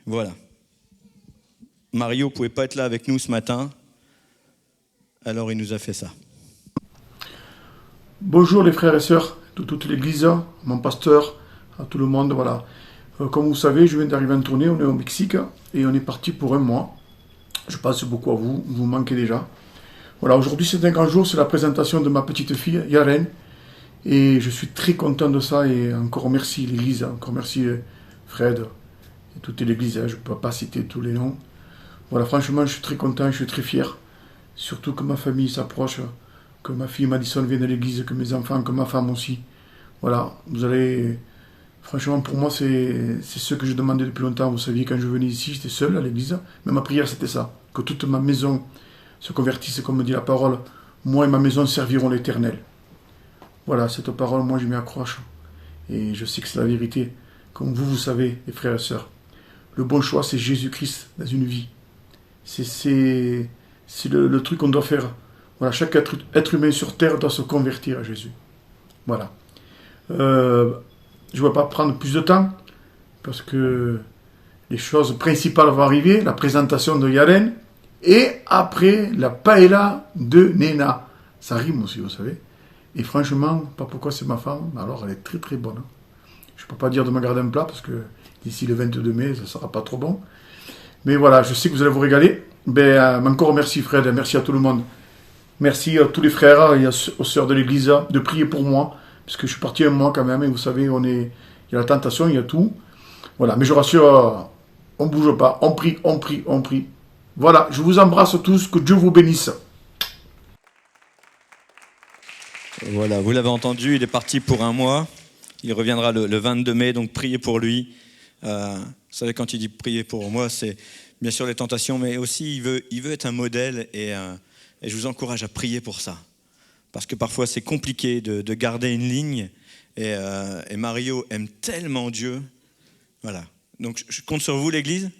voilà. Mario ne pouvait pas être là avec nous ce matin, alors il nous a fait ça. Bonjour les frères et sœurs de toute l'église, mon pasteur, à tout le monde, voilà. Comme vous savez, je viens d'arriver en tournée, on est au Mexique et on est parti pour 1 mois. Je pense beaucoup à vous, vous manquez déjà. Voilà, aujourd'hui c'est un grand jour, c'est la présentation de ma petite fille, Yaren. Et je suis très content de ça et encore merci l'église, encore merci Fred et toute l'église, je ne peux pas citer tous les noms. Voilà, franchement je suis très content, je suis très fier. Surtout que ma famille s'approche, que ma fille Madison vienne à l'église, que mes enfants, que ma femme aussi. Voilà, vous allez... Franchement, pour moi, c'est ce que je demandais depuis longtemps. Vous saviez, quand je venais ici, j'étais seul à l'église. Mais ma prière, c'était ça. Que toute ma maison se convertisse, comme dit la parole. Moi et ma maison serviront l'Éternel. Voilà, cette parole, moi, je m'y accroche. Et je sais que c'est la vérité. Comme vous savez, les frères et sœurs. Le bon choix, c'est Jésus-Christ dans une vie. C'est le truc qu'on doit faire. Voilà, chaque être humain sur terre doit se convertir à Jésus. Voilà. Je ne vais pas prendre plus de temps, parce que les choses principales vont arriver, la présentation de Yaren, et après, la paella de Nena. Ça rime aussi, vous savez. Et franchement, pas pourquoi c'est ma femme, alors elle est très très bonne. Je ne peux pas dire de me garder un plat, parce que d'ici le 22 mai, ça ne sera pas trop bon. Mais voilà, je sais que vous allez vous régaler. Encore merci Fred, merci à tout le monde. Merci à tous les frères et aux sœurs de l'église de prier pour moi, parce que je suis parti 1 mois quand même, et vous savez, il y a la tentation, il y a tout. Voilà, mais je rassure, on ne bouge pas, on prie, on prie, on prie. Voilà, je vous embrasse tous, que Dieu vous bénisse. Voilà, vous l'avez entendu, il est parti pour 1 mois. Il reviendra le 22 mai, donc priez pour lui. Vous savez, quand il dit prier pour moi, c'est bien sûr les tentations, mais aussi il veut être un modèle et je vous encourage à prier pour ça. Parce que parfois c'est compliqué de garder une ligne et Mario aime tellement Dieu. Voilà. Donc je compte sur vous, l'église.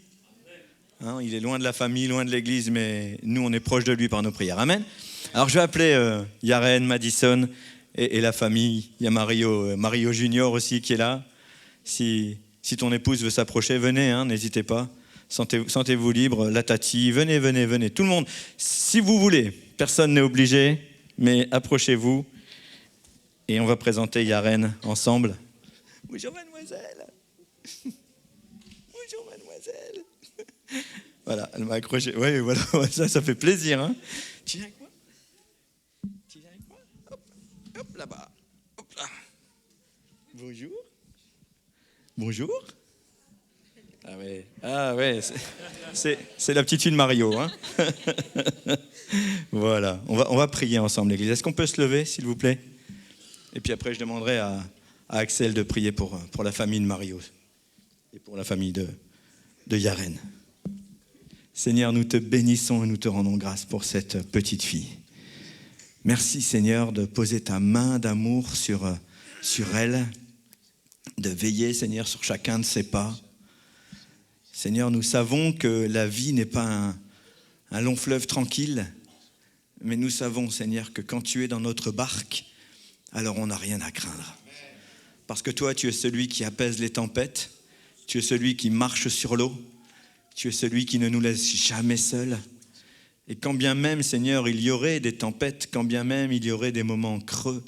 Hein, il est loin de la famille, loin de l'église, mais nous on est proche de lui par nos prières. Amen. Alors je vais appeler Yaren, Madison et la famille. Il y a Mario Junior aussi qui est là. Si ton épouse veut s'approcher, venez, hein, n'hésitez pas. Sentez-vous libre. La tati, venez. Tout le monde, si vous voulez. Personne n'est obligé, mais approchez-vous. Et on va présenter Yaren ensemble. Bonjour mademoiselle. Bonjour mademoiselle. Voilà, elle m'a accroché. Oui, voilà, ça fait plaisir. Hein. Tu viens avec moi? Hop, là-bas. Hop là. Bonjour. Ah ouais, c'est la petite fille de Mario. Hein. Voilà, on va prier ensemble, l'église. Est-ce qu'on peut se lever, s'il vous plaît? Et puis après, je demanderai à Axel de prier pour la famille de Mario et pour la famille de Yaren. Seigneur, nous te bénissons et nous te rendons grâce pour cette petite fille. Merci, Seigneur, de poser ta main d'amour sur elle, de veiller, Seigneur, sur chacun de ses pas. Seigneur, nous savons que la vie n'est pas un long fleuve tranquille, mais nous savons, Seigneur, que quand tu es dans notre barque, alors on n'a rien à craindre. Parce que toi, tu es celui qui apaise les tempêtes, tu es celui qui marche sur l'eau, tu es celui qui ne nous laisse jamais seuls. Et quand bien même, Seigneur, il y aurait des tempêtes, quand bien même il y aurait des moments creux,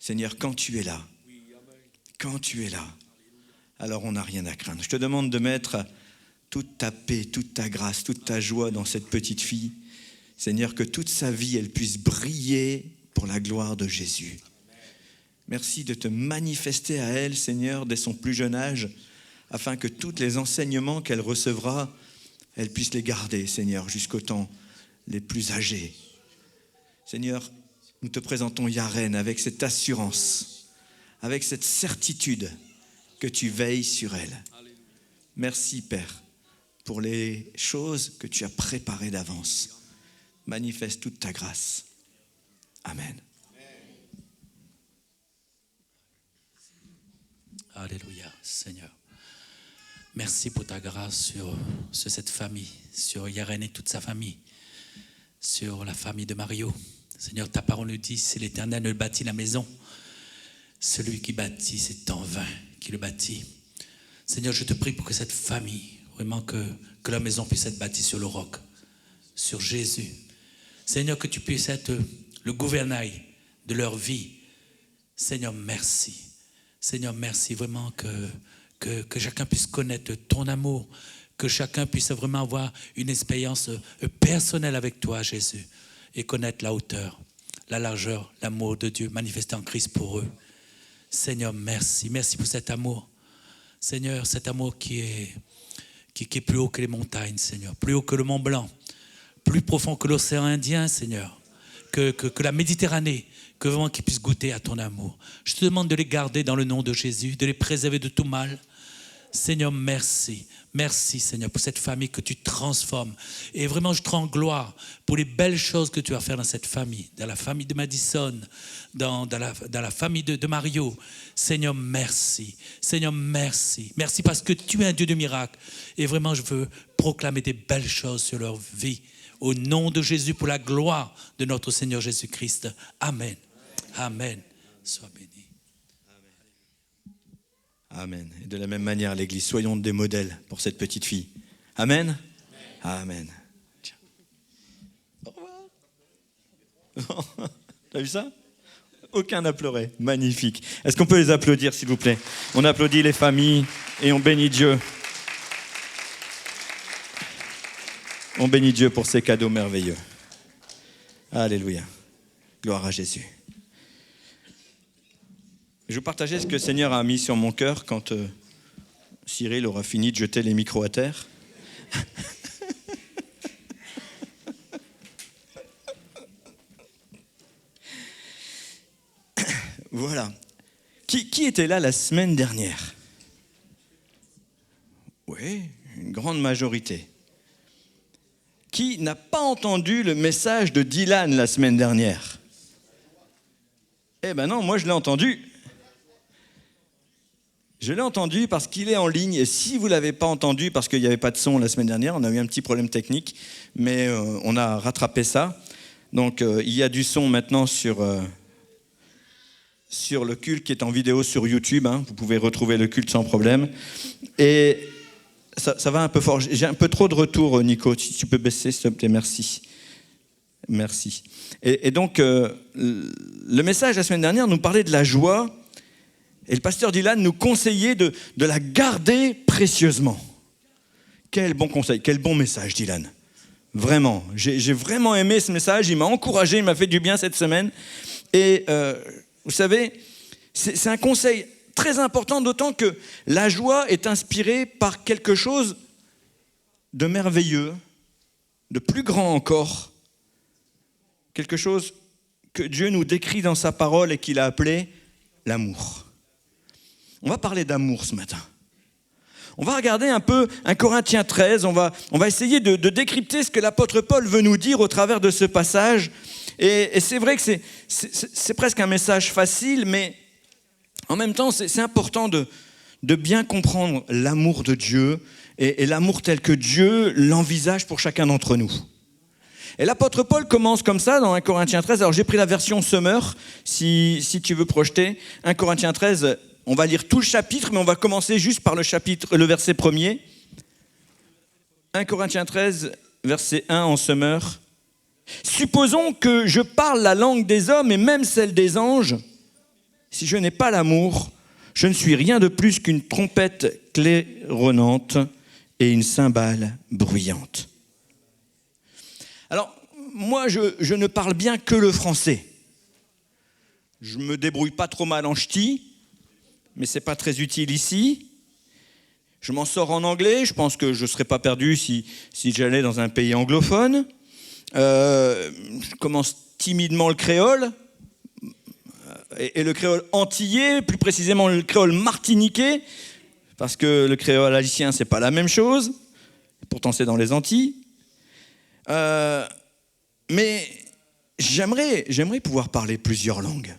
Seigneur, quand tu es là, alors on n'a rien à craindre. Je te demande de mettre toute ta paix, toute ta grâce, toute ta joie dans cette petite fille. Seigneur, que toute sa vie, elle puisse briller pour la gloire de Jésus. Merci de te manifester à elle, Seigneur, dès son plus jeune âge, afin que tous les enseignements qu'elle recevra, elle puisse les garder, Seigneur, jusqu'au temps les plus âgés. Seigneur, nous te présentons Yaren avec cette assurance, avec cette certitude que tu veilles sur elle. Merci, Père, pour les choses que tu as préparées d'avance. Manifeste toute ta grâce. Amen. Alléluia, Seigneur. Merci pour ta grâce sur cette famille, sur Yaren et toute sa famille, sur la famille de Mario. Seigneur, ta parole nous dit, si l'Éternel ne bâtit la maison, celui qui bâtit, c'est en vain qui le bâtit. Seigneur, je te prie pour que cette famille, vraiment que la maison puisse être bâtie sur le roc, sur Jésus. Seigneur, que tu puisses être le gouvernail de leur vie. Seigneur, merci. Seigneur, merci vraiment que chacun puisse connaître ton amour, que chacun puisse vraiment avoir une expérience personnelle avec toi, Jésus, et connaître la hauteur, la largeur, l'amour de Dieu manifesté en Christ pour eux. Seigneur, merci. Merci pour cet amour. Seigneur, cet amour qui est plus haut que les montagnes, Seigneur, plus haut que le Mont Blanc, plus profond que l'océan Indien, Seigneur, que la Méditerranée, que vraiment qu'ils puissent goûter à ton amour. Je te demande de les garder dans le nom de Jésus, de les préserver de tout mal. Seigneur, merci. Merci, Seigneur, pour cette famille que tu transformes. Et vraiment, je te rends gloire pour les belles choses que tu vas faire dans cette famille, dans la famille de Madison, dans la famille de Mario. Seigneur, merci. Seigneur, merci. Merci parce que tu es un Dieu de miracles. Et vraiment, je veux proclamer des belles choses sur leur vie. Au nom de Jésus, pour la gloire de notre Seigneur Jésus-Christ. Amen. Amen. Sois béni. Amen. Et de la même manière, l'Église, soyons des modèles pour cette petite fille. Amen. Amen. Tiens. Au revoir. T'as vu ça? Aucun n'a pleuré. Magnifique. Est-ce qu'on peut les applaudir, s'il vous plaît? On applaudit les familles et on bénit Dieu. On bénit Dieu pour ces cadeaux merveilleux. Alléluia. Gloire à Jésus. Je vais vous partager ce que le Seigneur a mis sur mon cœur quand Cyril aura fini de jeter les micros à terre. Voilà. Qui était là la semaine dernière? Oui, une grande majorité. Qui n'a pas entendu le message de Dylan la semaine dernière? Eh ben non, moi je l'ai entendu. Je l'ai entendu parce qu'il est en ligne. Et si vous ne l'avez pas entendu, parce qu'il n'y avait pas de son la semaine dernière, on a eu un petit problème technique, mais on a rattrapé ça. Donc il y a du son maintenant sur le culte qui est en vidéo sur YouTube. Hein. Vous pouvez retrouver le culte sans problème. Et ça va un peu fort. J'ai un peu trop de retour, Nico. Si tu peux baisser, s'il te plaît, merci. Merci. Et donc, le message la semaine dernière nous parlait de la joie. Et le pasteur Dylan nous conseillait de la garder précieusement. Quel bon conseil, quel bon message, Dylan. Vraiment, j'ai vraiment aimé ce message. Il m'a encouragé, il m'a fait du bien cette semaine. Et vous savez, c'est un conseil très important, d'autant que la joie est inspirée par quelque chose de merveilleux, de plus grand encore. Quelque chose que Dieu nous décrit dans sa parole et qu'il a appelé l'amour. On va parler d'amour ce matin. On va regarder un peu 1 Corinthiens 13, on va essayer de décrypter ce que l'apôtre Paul veut nous dire au travers de ce passage. Et c'est vrai que c'est presque un message facile, mais en même temps, c'est important de bien comprendre l'amour de Dieu et l'amour tel que Dieu l'envisage pour chacun d'entre nous. Et l'apôtre Paul commence comme ça dans 1 Corinthiens 13. Alors j'ai pris la version Summer, si tu veux projeter. 1 Corinthiens 13, on va lire tout le chapitre, mais on va commencer juste par le verset premier. 1 Corinthiens 13, verset 1 en Summer. « Supposons que je parle la langue des hommes et même celle des anges. Si je n'ai pas l'amour, Je ne suis rien de plus qu'une trompette claironnante et une cymbale bruyante. Alors, moi, je ne parle bien que le français. Je me débrouille pas trop mal en ch'ti, mais c'est pas très utile ici. Je m'en sors en anglais, je pense que je ne serais pas perdu si j'allais dans un pays anglophone. Je commence timidement le créole, et le créole antillais, plus précisément le créole martiniquais, parce que le créole haïtien, c'est pas la même chose, pourtant c'est dans les Antilles. Mais j'aimerais pouvoir parler plusieurs langues.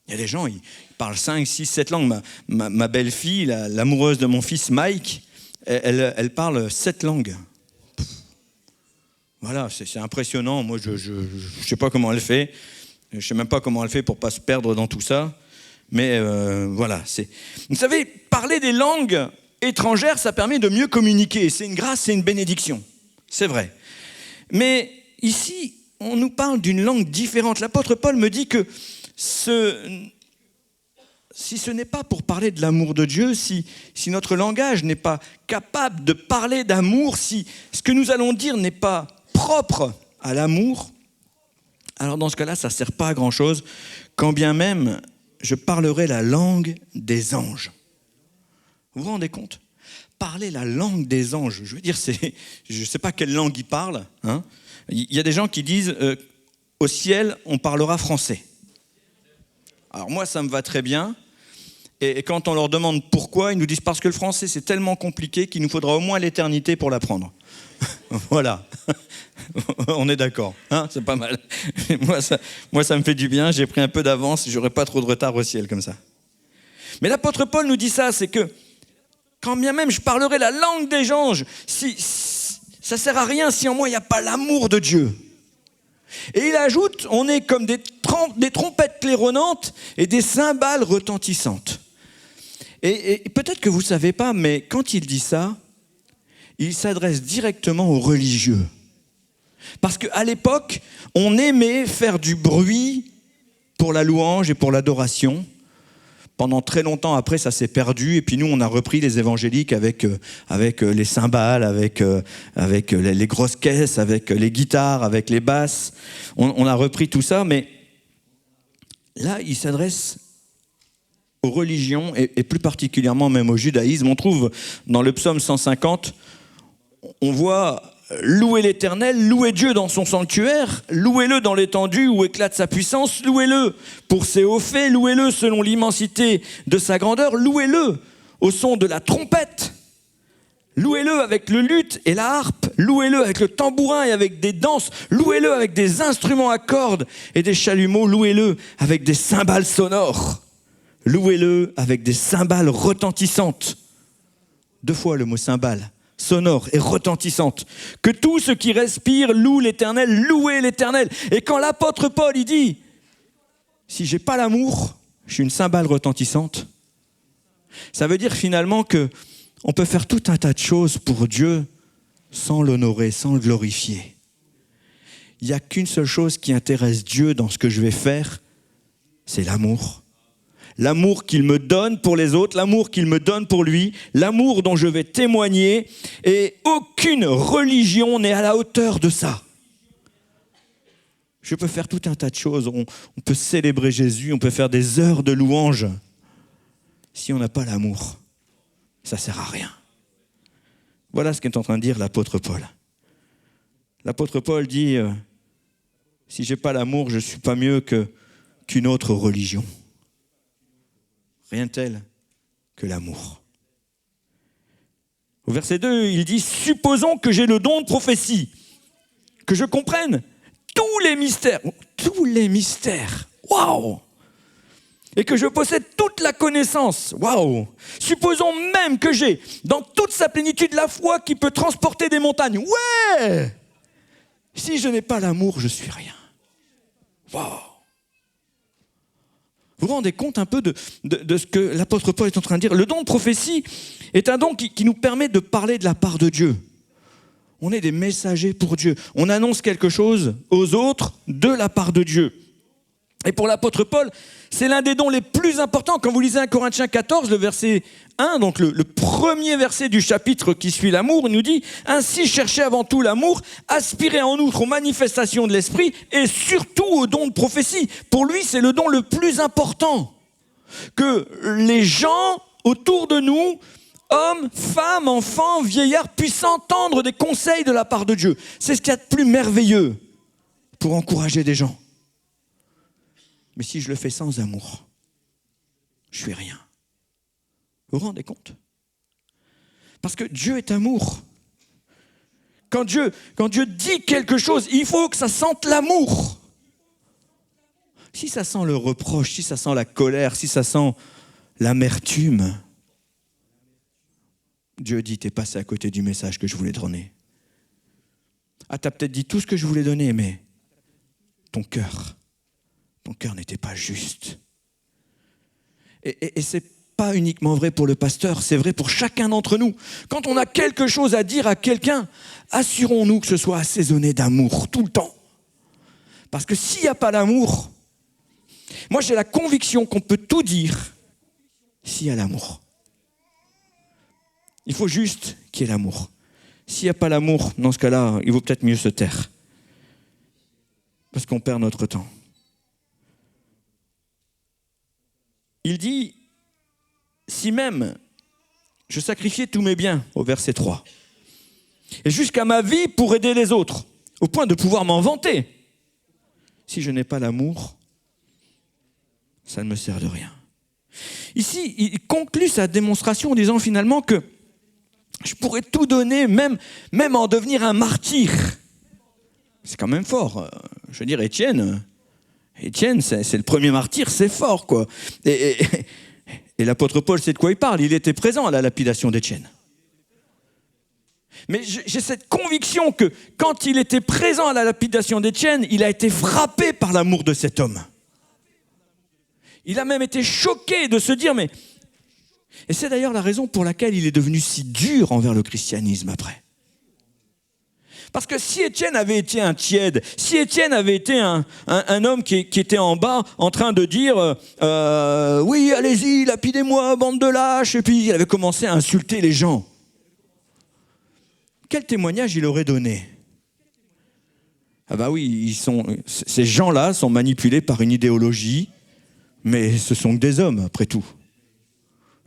Il y a des gens, ils parlent 5, 6, 7 langues. Ma belle-fille, l'amoureuse de mon fils Mike, elle parle 7 langues. Voilà, c'est impressionnant. Moi, je sais pas comment elle fait. Je sais même pas comment elle fait pour pas se perdre dans tout ça. Mais voilà. Vous savez, parler des langues étrangères, ça permet de mieux communiquer. C'est une grâce, c'est une bénédiction. C'est vrai. Mais ici, on nous parle d'une langue différente. L'apôtre Paul me dit que si ce n'est pas pour parler de l'amour de Dieu, si notre langage n'est pas capable de parler d'amour, si ce que nous allons dire n'est pas propre à l'amour, alors dans ce cas-là, ça ne sert pas à grand-chose, quand bien même je parlerai la langue des anges. Vous vous rendez compte ? Parler la langue des anges, je veux dire, je ne sais pas quelle langue ils parlent. Hein. Il y a des gens qui disent au ciel, on parlera français. Alors moi, ça me va très bien. Et quand on leur demande pourquoi, ils nous disent parce que le français, c'est tellement compliqué qu'il nous faudra au moins l'éternité pour l'apprendre. Voilà. On est d'accord. Hein, c'est pas mal. Moi, ça me fait du bien. J'ai pris un peu d'avance. J'aurai pas trop de retard au ciel comme ça. Mais l'apôtre Paul nous dit ça, c'est que quand bien même je parlerai la langue des anges, ça sert à rien si en moi, il n'y a pas l'amour de Dieu. Et il ajoute, on est comme des trompettes claironnantes et des cymbales retentissantes. Et peut-être que vous ne savez pas, mais quand il dit ça, il s'adresse directement aux religieux. Parce qu'à l'époque, on aimait faire du bruit pour la louange et pour l'adoration. Pendant très longtemps, après, ça s'est perdu. Et puis nous, on a repris les évangéliques avec les cymbales, avec les grosses caisses, avec les guitares, avec les basses. On a repris tout ça, mais là, il s'adresse aux religions et plus particulièrement même au judaïsme. On trouve dans le psaume 150, on voit louer l'Éternel, louer Dieu dans son sanctuaire, louez-le dans l'étendue où éclate sa puissance, louez-le pour ses hauts faits, louez-le selon l'immensité de sa grandeur, louez-le au son de la trompette, louez-le avec le luth et la harpe, louez-le avec le tambourin et avec des danses, louez-le avec des instruments à cordes et des chalumeaux, louez-le avec des cymbales sonores, louez-le avec des cymbales retentissantes. 2 fois le mot cymbale. Sonore et retentissante. Que tout ce qui respire loue l'Éternel, louez l'Éternel. Et quand l'apôtre Paul, il dit, si j'ai pas l'amour, je suis une cymbale retentissante, ça veut dire finalement que on peut faire tout un tas de choses pour Dieu sans l'honorer, sans le glorifier. Il n'y a qu'une seule chose qui intéresse Dieu dans ce que je vais faire, c'est l'amour. L'amour qu'il me donne pour les autres, l'amour qu'il me donne pour lui, l'amour dont je vais témoigner, et aucune religion n'est à la hauteur de ça. Je peux faire tout un tas de choses, on peut célébrer Jésus, on peut faire des heures de louange. Si on n'a pas l'amour, ça ne sert à rien. Voilà ce qu'est en train de dire l'apôtre Paul. L'apôtre Paul dit, si je n'ai pas l'amour, je ne suis pas mieux qu'une autre religion. Rien de tel que l'amour. Au verset 2, il dit « Supposons que j'ai le don de prophétie, que je comprenne tous les mystères. » Tous les mystères. Waouh! Et que je possède toute la connaissance. Waouh! Supposons même que j'ai dans toute sa plénitude la foi qui peut transporter des montagnes. Ouais! Si je n'ai pas l'amour, je suis rien. Waouh! Vous vous rendez compte un peu de ce que l'apôtre Paul est en train de dire. Le don de prophétie est un don qui nous permet de parler de la part de Dieu. On est des messagers pour Dieu. On annonce quelque chose aux autres de la part de Dieu. Et pour l'apôtre Paul, c'est l'un des dons les plus importants. Quand vous lisez 1 Corinthiens 14, le verset 1, donc le premier verset du chapitre qui suit l'amour, il nous dit « Ainsi cherchez avant tout l'amour, aspirez en outre aux manifestations de l'esprit et surtout au don de prophétie. » Pour lui, c'est le don le plus important. Que les gens autour de nous, hommes, femmes, enfants, vieillards, puissent entendre des conseils de la part de Dieu. C'est ce qu'il y a de plus merveilleux pour encourager des gens. Mais si je le fais sans amour, je suis rien. Vous vous rendez compte? Parce que Dieu est amour. Quand Dieu dit quelque chose, il faut que ça sente l'amour. Si ça sent le reproche, si ça sent la colère, si ça sent l'amertume, Dieu dit, t'es passé à côté du message que je voulais te donner. Ah, t'as peut-être dit tout ce que je voulais donner, mais ton cœur n'était pas juste. Et c'est pas uniquement vrai pour le pasteur, c'est vrai pour chacun d'entre nous. Quand on a quelque chose à dire à quelqu'un, assurons-nous que ce soit assaisonné d'amour tout le temps. Parce que s'il n'y a pas d'amour, moi j'ai la conviction qu'on peut tout dire s'il y a l'amour. Il faut juste qu'il y ait l'amour. S'il n'y a pas l'amour, dans ce cas-là, il vaut peut-être mieux se taire. Parce qu'on perd notre temps. Il dit, si même je sacrifiais tous mes biens, au verset 3, et jusqu'à ma vie pour aider les autres, au point de pouvoir m'en vanter, si je n'ai pas l'amour, ça ne me sert de rien. Ici, il conclut sa démonstration en disant finalement que je pourrais tout donner, même en devenir un martyr. C'est quand même fort. Je veux dire, Étienne, c'est le premier martyr, c'est fort, quoi. Et l'apôtre Paul sait de quoi il parle. Il était présent à la lapidation d'Étienne. Mais j'ai cette conviction que quand il était présent à la lapidation d'Étienne, il a été frappé par l'amour de cet homme. Il a même été choqué de se dire, mais... Et c'est d'ailleurs la raison pour laquelle il est devenu si dur envers le christianisme après. Parce que si Étienne avait été un tiède, si Étienne avait été un homme qui était en bas en train de dire oui, allez-y, lapidez-moi, bande de lâches, et puis il avait commencé à insulter les gens, quel témoignage il aurait donné? Ah bah oui, ces gens-là sont manipulés par une idéologie, mais ce sont que des hommes, après tout.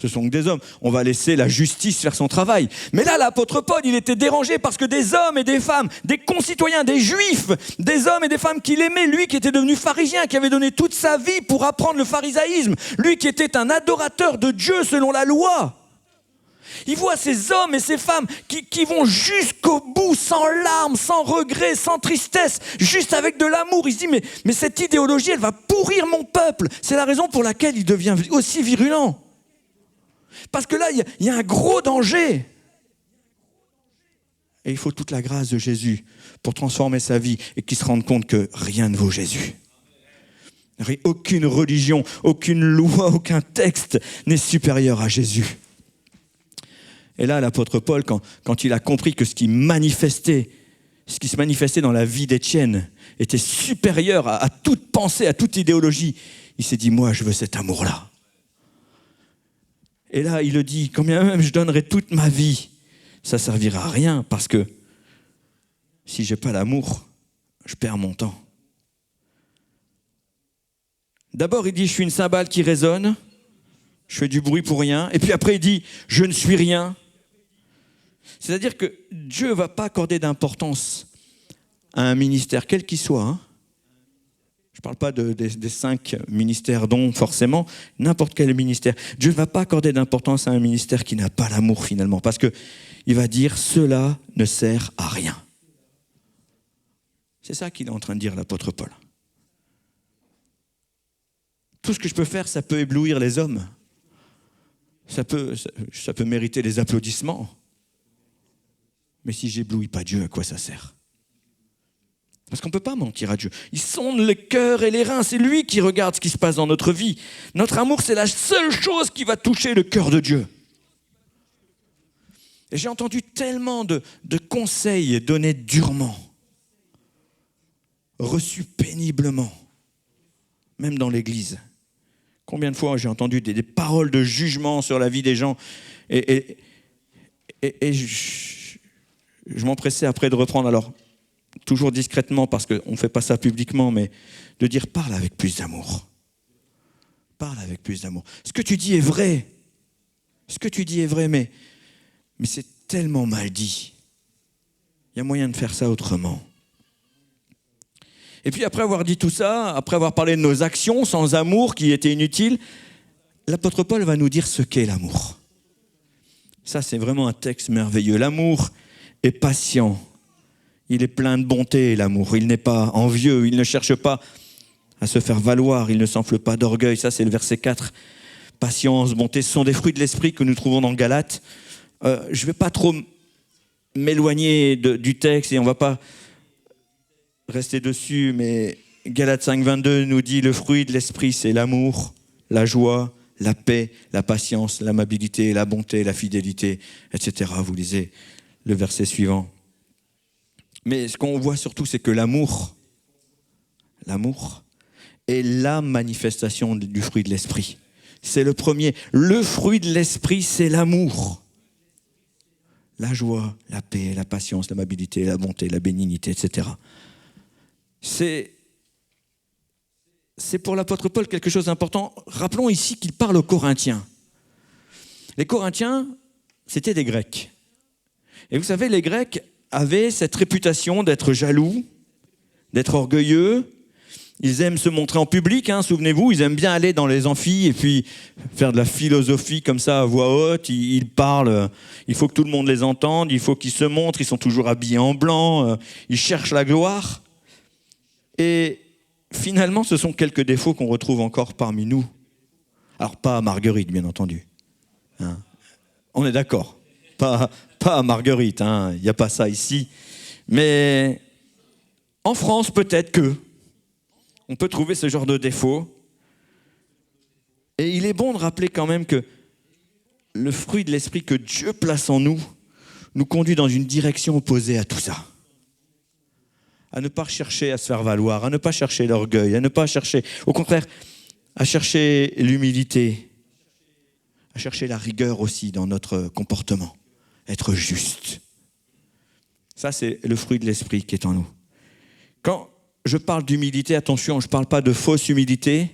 Ce sont que des hommes. On va laisser la justice faire son travail. Mais là, l'apôtre Paul, il était dérangé parce que des hommes et des femmes, des concitoyens, des juifs, des hommes et des femmes qu'il aimait, lui qui était devenu pharisien, qui avait donné toute sa vie pour apprendre le pharisaïsme, lui qui était un adorateur de Dieu selon la loi. Il voit ces hommes et ces femmes qui vont jusqu'au bout, sans larmes, sans regrets, sans tristesse, juste avec de l'amour. Il se dit, mais cette idéologie, elle va pourrir mon peuple. C'est la raison pour laquelle il devient aussi virulent. Parce que là, il y a un gros danger. Et il faut toute la grâce de Jésus pour transformer sa vie et qu'il se rende compte que rien ne vaut Jésus. Aucune religion, aucune loi, aucun texte n'est supérieur à Jésus. Et là, l'apôtre Paul, quand il a compris que ce qui se manifestait dans la vie d'Étienne était supérieur à toute pensée, à toute idéologie, il s'est dit, moi, je veux cet amour-là. Et là, il le dit, quand bien même je donnerai toute ma vie, ça ne servira à rien, parce que si je n'ai pas l'amour, je perds mon temps. D'abord, il dit, je suis une cymbale qui résonne, je fais du bruit pour rien. Et puis après, il dit, je ne suis rien. C'est-à-dire que Dieu ne va pas accorder d'importance à un ministère, quel qu'il soit, hein. Je ne parle pas des 5 ministères dont forcément, n'importe quel ministère. Dieu ne va pas accorder d'importance à un ministère qui n'a pas l'amour finalement, parce qu'il va dire, cela ne sert à rien. C'est ça qu'il est en train de dire l'apôtre Paul. Tout ce que je peux faire, ça peut éblouir les hommes. Ça peut mériter les applaudissements. Mais si j'éblouis pas Dieu, à quoi ça sert ? Parce qu'on ne peut pas mentir à Dieu. Il sonde le cœur et les reins. C'est lui qui regarde ce qui se passe dans notre vie. Notre amour, c'est la seule chose qui va toucher le cœur de Dieu. Et j'ai entendu tellement de conseils donnés durement, reçus péniblement, même dans l'Église. Combien de fois j'ai entendu des paroles de jugement sur la vie des gens et je m'empressais après de reprendre, alors toujours discrètement parce qu'on ne fait pas ça publiquement, mais de dire parle avec plus d'amour. Parle avec plus d'amour. Ce que tu dis est vrai. Ce que tu dis est vrai, mais c'est tellement mal dit. Il y a moyen de faire ça autrement. Et puis après avoir dit tout ça, après avoir parlé de nos actions sans amour qui étaient inutiles, l'apôtre Paul va nous dire ce qu'est l'amour. Ça, c'est vraiment un texte merveilleux. L'amour est patient. Il est plein de bonté, l'amour. Il n'est pas envieux. Il ne cherche pas à se faire valoir. Il ne s'enfle pas d'orgueil. Ça, c'est le verset 4. Patience, bonté, ce sont des fruits de l'esprit que nous trouvons dans Galates. Je ne vais pas trop m'éloigner du texte et on ne va pas rester dessus, mais Galates 5, 22 nous dit le fruit de l'esprit, c'est l'amour, la joie, la paix, la patience, l'amabilité, la bonté, la fidélité, etc. Vous lisez le verset suivant. Mais ce qu'on voit surtout, c'est que l'amour est la manifestation du fruit de l'esprit. C'est le premier. Le fruit de l'esprit, c'est l'amour. La joie, la paix, la patience, l'amabilité, la bonté, la bénignité, etc. C'est pour l'apôtre Paul quelque chose d'important. Rappelons ici qu'il parle aux Corinthiens. Les Corinthiens, c'était des Grecs. Et vous savez, les Grecs avaient cette réputation d'être jaloux, d'être orgueilleux. Ils aiment se montrer en public, souvenez-vous, ils aiment bien aller dans les amphis et puis faire de la philosophie comme ça à voix haute. Ils parlent, il faut que tout le monde les entende, il faut qu'ils se montrent, ils sont toujours habillés en blanc, ils cherchent la gloire. Et finalement, ce sont quelques défauts qu'on retrouve encore parmi nous. Alors, pas à Marguerite, bien entendu. On est d'accord. Pas à Marguerite, il n'y a pas ça ici. Mais en France, peut-être que on peut trouver ce genre de défauts. Et il est bon de rappeler quand même que le fruit de l'esprit que Dieu place en nous conduit dans une direction opposée à tout ça. À ne pas chercher à se faire valoir, à ne pas chercher l'orgueil, à ne pas chercher, au contraire, à chercher l'humilité, à chercher la rigueur aussi dans notre comportement, être juste. Ça, c'est le fruit de l'esprit qui est en nous. Quand je parle d'humilité, attention, je ne parle pas de fausse humilité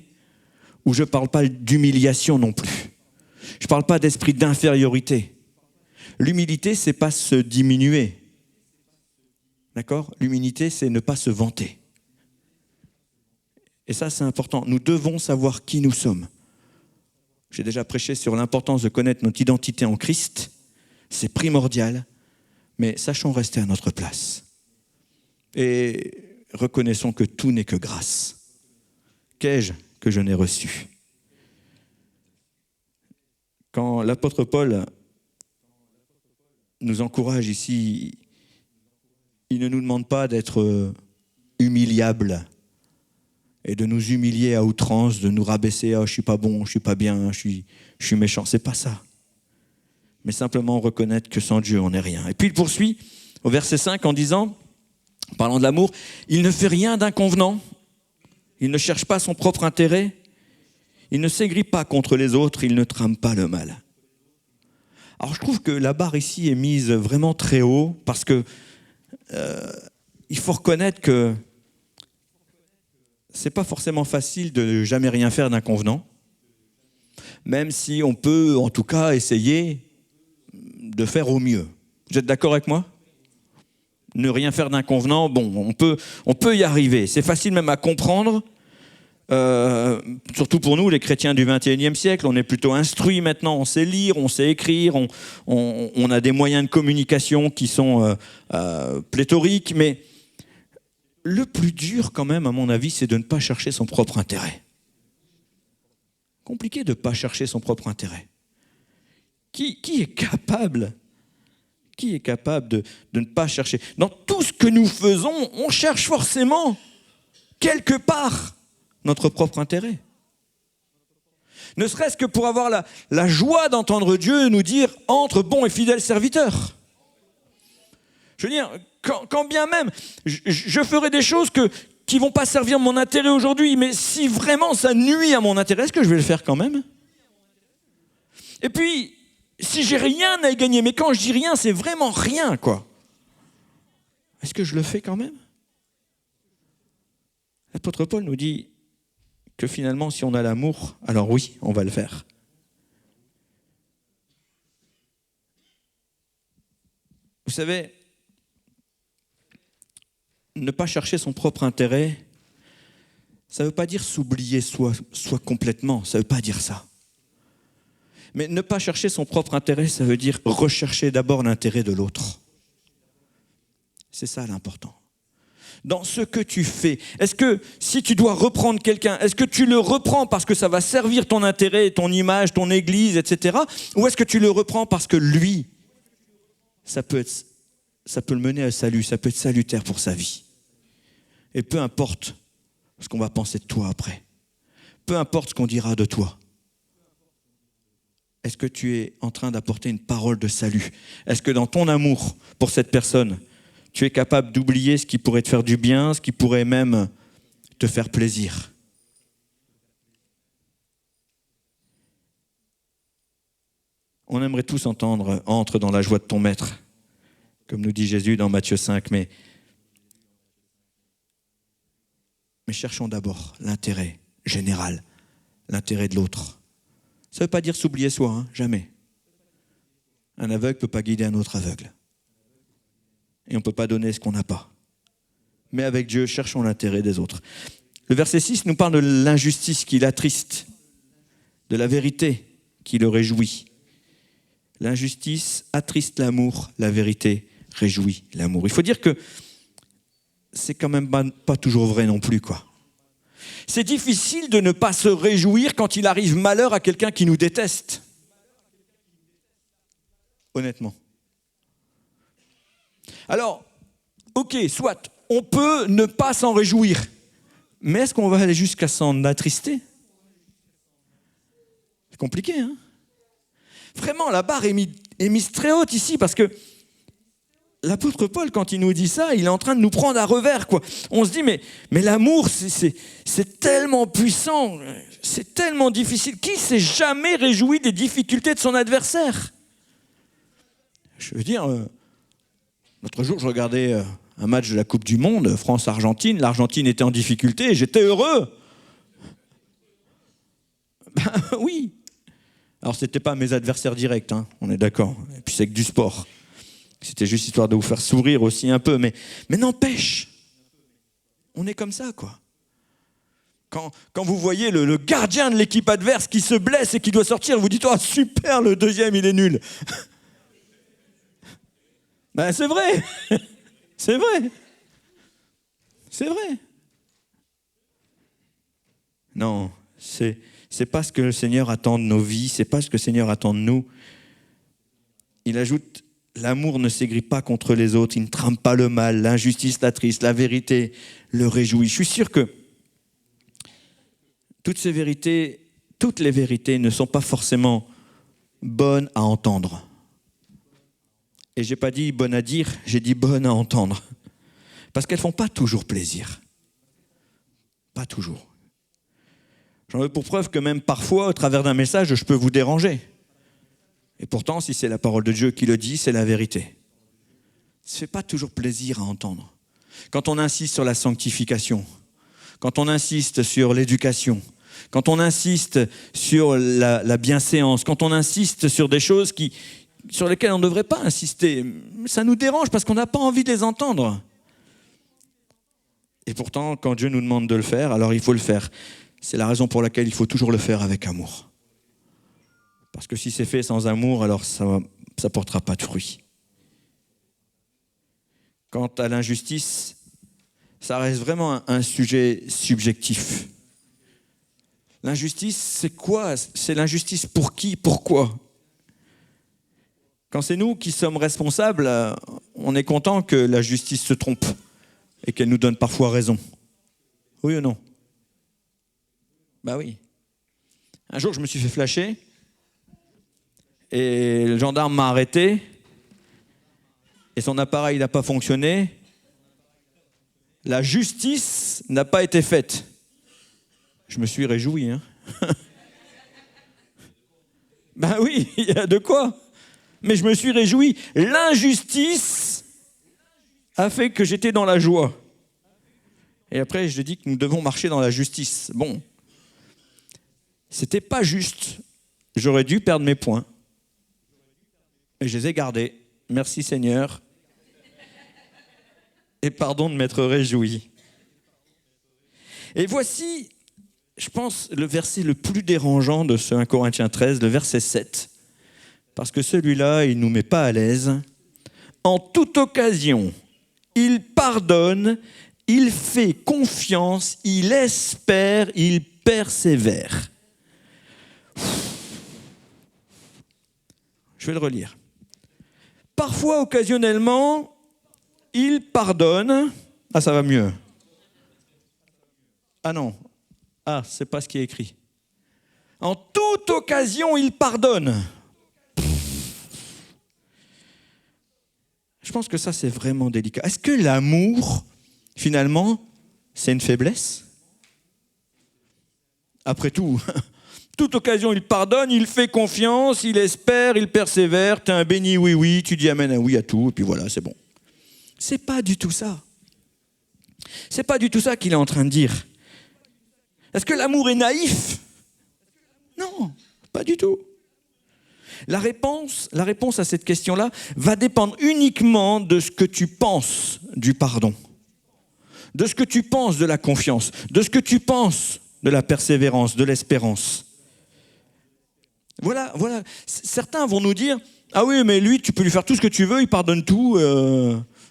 ou je ne parle pas d'humiliation non plus. Je ne parle pas d'esprit d'infériorité. L'humilité, ce n'est pas se diminuer. D'accord ? L'humilité, c'est ne pas se vanter. Et ça, c'est important. Nous devons savoir qui nous sommes. J'ai déjà prêché sur l'importance de connaître notre identité en Christ. C'est primordial, mais sachons rester à notre place. Et reconnaissons que tout n'est que grâce. Qu'ai-je que je n'ai reçu ? Quand l'apôtre Paul nous encourage ici, il ne nous demande pas d'être humiliables et de nous humilier à outrance, de nous rabaisser. « je ne suis pas bon, je ne suis pas bien, je suis méchant ». Ce n'est pas ça. Mais simplement reconnaître que sans Dieu, on n'est rien. Et puis il poursuit au verset 5 en disant, en parlant de l'amour, « Il ne fait rien d'inconvenant, il ne cherche pas son propre intérêt, il ne s'aigrit pas contre les autres, il ne trame pas le mal. » Alors je trouve que la barre ici est mise vraiment très haut parce que il faut reconnaître que c'est pas forcément facile de jamais rien faire d'inconvenant, même si on peut en tout cas essayer de faire au mieux. Vous êtes d'accord avec moi ? Ne rien faire d'inconvenant, bon, on peut y arriver. C'est facile même à comprendre, surtout pour nous, les chrétiens du XXIe siècle. On est plutôt instruits maintenant, on sait lire, on sait écrire, on a des moyens de communication qui sont pléthoriques, mais le plus dur quand même, à mon avis, c'est de ne pas chercher son propre intérêt. Compliqué de ne pas chercher son propre intérêt. Qui est capable de ne pas chercher ? Dans tout ce que nous faisons, on cherche forcément, quelque part, notre propre intérêt. Ne serait-ce que pour avoir la joie d'entendre Dieu nous dire « Entre bon et fidèle serviteur ». Je veux dire, quand bien même, je ferai des choses qui vont pas servir mon intérêt aujourd'hui, mais si vraiment ça nuit à mon intérêt, est-ce que je vais le faire quand même? Et puis, si j'ai rien à y gagner, mais quand je dis rien, c'est vraiment rien, quoi. Est-ce que je le fais quand même? L'apôtre Paul nous dit que finalement, si on a l'amour, alors oui, on va le faire. Vous savez, ne pas chercher son propre intérêt, ça ne veut pas dire s'oublier soi complètement, ça ne veut pas dire ça. Mais ne pas chercher son propre intérêt, ça veut dire rechercher d'abord l'intérêt de l'autre. C'est ça l'important. Dans ce que tu fais, est-ce que si tu dois reprendre quelqu'un, est-ce que tu le reprends parce que ça va servir ton intérêt, ton image, ton église, etc. Ou est-ce que tu le reprends parce que lui, ça peut le mener à salut, ça peut être salutaire pour sa vie. Et peu importe ce qu'on va penser de toi après, peu importe ce qu'on dira de toi, est-ce que tu es en train d'apporter une parole de salut? Est-ce que dans ton amour pour cette personne, tu es capable d'oublier ce qui pourrait te faire du bien, ce qui pourrait même te faire plaisir? On aimerait tous entendre « Entre dans la joie de ton maître », comme nous dit Jésus dans Matthieu 5, mais cherchons d'abord l'intérêt général, l'intérêt de l'autre. Ça ne veut pas dire s'oublier soi, hein, jamais. Un aveugle ne peut pas guider un autre aveugle. Et on ne peut pas donner ce qu'on n'a pas. Mais avec Dieu, cherchons l'intérêt des autres. Le verset 6 nous parle de l'injustice qui l'attriste, de la vérité qui le réjouit. L'injustice attriste l'amour, la vérité réjouit l'amour. Il faut dire que c'est quand même pas toujours vrai non plus, quoi. C'est difficile de ne pas se réjouir quand il arrive malheur à quelqu'un qui nous déteste. Honnêtement. Alors, ok, soit, on peut ne pas s'en réjouir, mais est-ce qu'on va aller jusqu'à s'en attrister? C'est compliqué, hein? Vraiment, la barre est mise très haute ici, parce que l'apôtre Paul, quand il nous dit ça, il est en train de nous prendre à revers, quoi. On se dit, mais l'amour, c'est tellement puissant, c'est tellement difficile. Qui s'est jamais réjoui des difficultés de son adversaire? Je veux dire, l'autre jour, je regardais un match de la Coupe du Monde, France-Argentine. L'Argentine était en difficulté et j'étais heureux. Ben oui. Alors, ce n'était pas mes adversaires directs, hein, on est d'accord. Et puis, c'est que du sport. C'était juste histoire de vous faire sourire aussi un peu. Mais n'empêche, on est comme ça, quoi. Quand vous voyez le gardien de l'équipe adverse qui se blesse et qui doit sortir, vous dites « Oh, super, le deuxième, il est nul !» Ben, c'est vrai. C'est vrai. C'est vrai. Non, c'est pas ce que le Seigneur attend de nos vies, c'est pas ce que le Seigneur attend de nous. Il ajoute, l'amour ne s'aigrit pas contre les autres, il ne trame pas le mal, l'injustice l'attriste, la vérité le réjouit. Je suis sûr que toutes les vérités ne sont pas forcément bonnes à entendre. Et je n'ai pas dit bonnes à dire, j'ai dit bonnes à entendre. Parce qu'elles ne font pas toujours plaisir. Pas toujours. J'en veux pour preuve que même parfois, au travers d'un message, je peux vous déranger. Et pourtant, si c'est la parole de Dieu qui le dit, c'est la vérité. Ça ne fait pas toujours plaisir à entendre. Quand on insiste sur la sanctification, quand on insiste sur l'éducation, quand on insiste sur la bienséance, quand on insiste sur des choses sur lesquelles on ne devrait pas insister, ça nous dérange parce qu'on n'a pas envie de les entendre. Et pourtant, quand Dieu nous demande de le faire, alors il faut le faire. C'est la raison pour laquelle il faut toujours le faire avec amour. Parce que si c'est fait sans amour, alors ça ne portera pas de fruits. Quant à l'injustice, ça reste vraiment un sujet subjectif. L'injustice, c'est quoi? C'est l'injustice pour qui? Pourquoi? Quand c'est nous qui sommes responsables, on est content que la justice se trompe et qu'elle nous donne parfois raison. Oui ou non? Bah oui. Un jour, je me suis fait flasher et le gendarme m'a arrêté et son appareil n'a pas fonctionné La justice n'a pas été faite. Je me suis réjoui, hein. Ben oui, il y a de quoi. Mais je me suis réjoui. L'injustice a fait que j'étais dans la joie. Et après, je dis que nous devons marcher dans la justice. Bon, c'était pas juste. J'aurais dû perdre mes points. Et je les ai gardés. Merci Seigneur. Et pardon de m'être réjoui. Et voici, je pense, le verset le plus dérangeant de ce 1 Corinthiens 13, le verset 7. Parce que celui-là, il ne nous met pas à l'aise. En toute occasion, il pardonne, il fait confiance, il espère, il persévère. Je vais le relire. Parfois, occasionnellement, il pardonne. Ah, ça va mieux. Ah non. Ah, c'est pas ce qui est écrit. En toute occasion, il pardonne. Je pense que ça, c'est vraiment délicat. Est-ce que l'amour, finalement, c'est une faiblesse? Après tout, toute occasion, il pardonne, il fait confiance, il espère, il persévère. T'es un béni oui, tu dis amen un oui à tout, et puis voilà, c'est bon. C'est pas du tout ça. C'est pas du tout ça qu'il est en train de dire. Est-ce que l'amour est naïf? Non, pas du tout. La réponse à cette question-là va dépendre uniquement de ce que tu penses du pardon, de ce que tu penses de la confiance, de ce que tu penses de la persévérance, de l'espérance. Voilà. Certains vont nous dire « Ah oui, mais lui, tu peux lui faire tout ce que tu veux, il pardonne tout.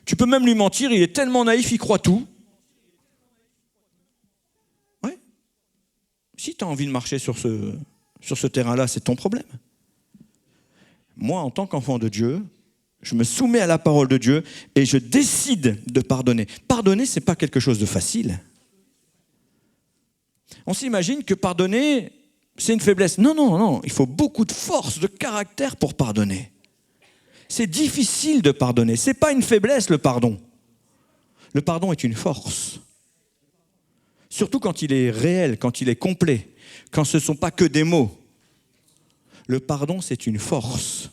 Tu peux même lui mentir, il est tellement naïf, il croit tout. » Ouais. Si tu as envie de marcher sur ce terrain-là, c'est ton problème. Moi, en tant qu'enfant de Dieu, je me soumets à la parole de Dieu et je décide de pardonner. Pardonner, ce n'est pas quelque chose de facile. On s'imagine que pardonner, c'est une faiblesse. Non, il faut beaucoup de force, de caractère pour pardonner. C'est difficile de pardonner. Ce n'est pas une faiblesse, le pardon. Le pardon est une force. Surtout quand il est réel, quand il est complet, quand ce ne sont pas que des mots. Le pardon, c'est une force.